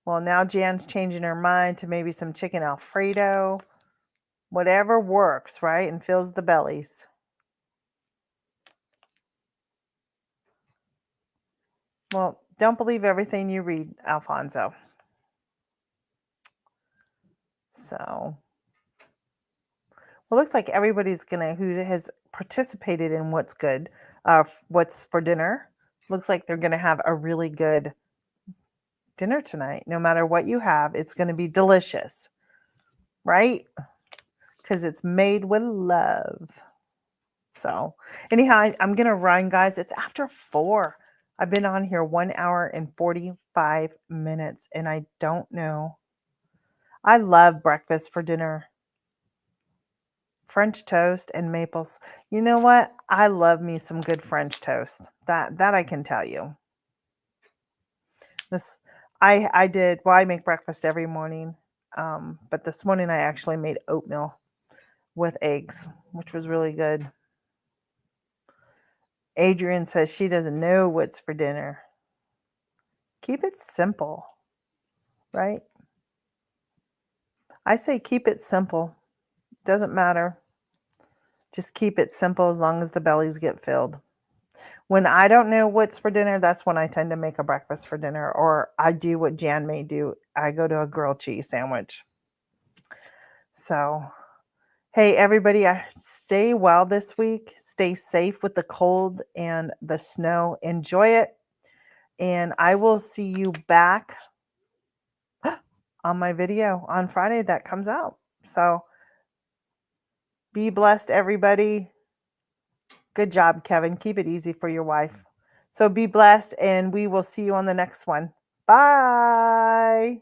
Well, now Jan's changing her mind to maybe some chicken Alfredo. Whatever works, right? And fills the bellies. Well, don't believe everything you read, Alfonso. So, well, looks like everybody's who has participated in what's good, what's for dinner. Looks like they're gonna have a really good dinner tonight. No matter what you have, it's gonna be delicious, right? Because it's made with love. So, anyhow, I'm gonna run, guys. It's after 4. I've been on here 1 hour and 45 minutes, and I don't know. I love breakfast for dinner. French toast and maples. You know what? I love me some good French toast. That I can tell you. This I did. Well, I make breakfast every morning, but this morning I actually made oatmeal with eggs, which was really good. Adrian says she doesn't know what's for dinner. Keep it simple, right? I say keep it simple. Doesn't matter. Just keep it simple as long as the bellies get filled. When I don't know what's for dinner, that's when I tend to make a breakfast for dinner, or I do what Jan may do. I go to a grilled cheese sandwich. So, hey, everybody, stay well this week. Stay safe with the cold and the snow. Enjoy it. And I will see you back on my video on Friday that comes out. So, be blessed, everybody. Good job, Kevin. Keep it easy for your wife. So be blessed, and we will see you on the next one. Bye.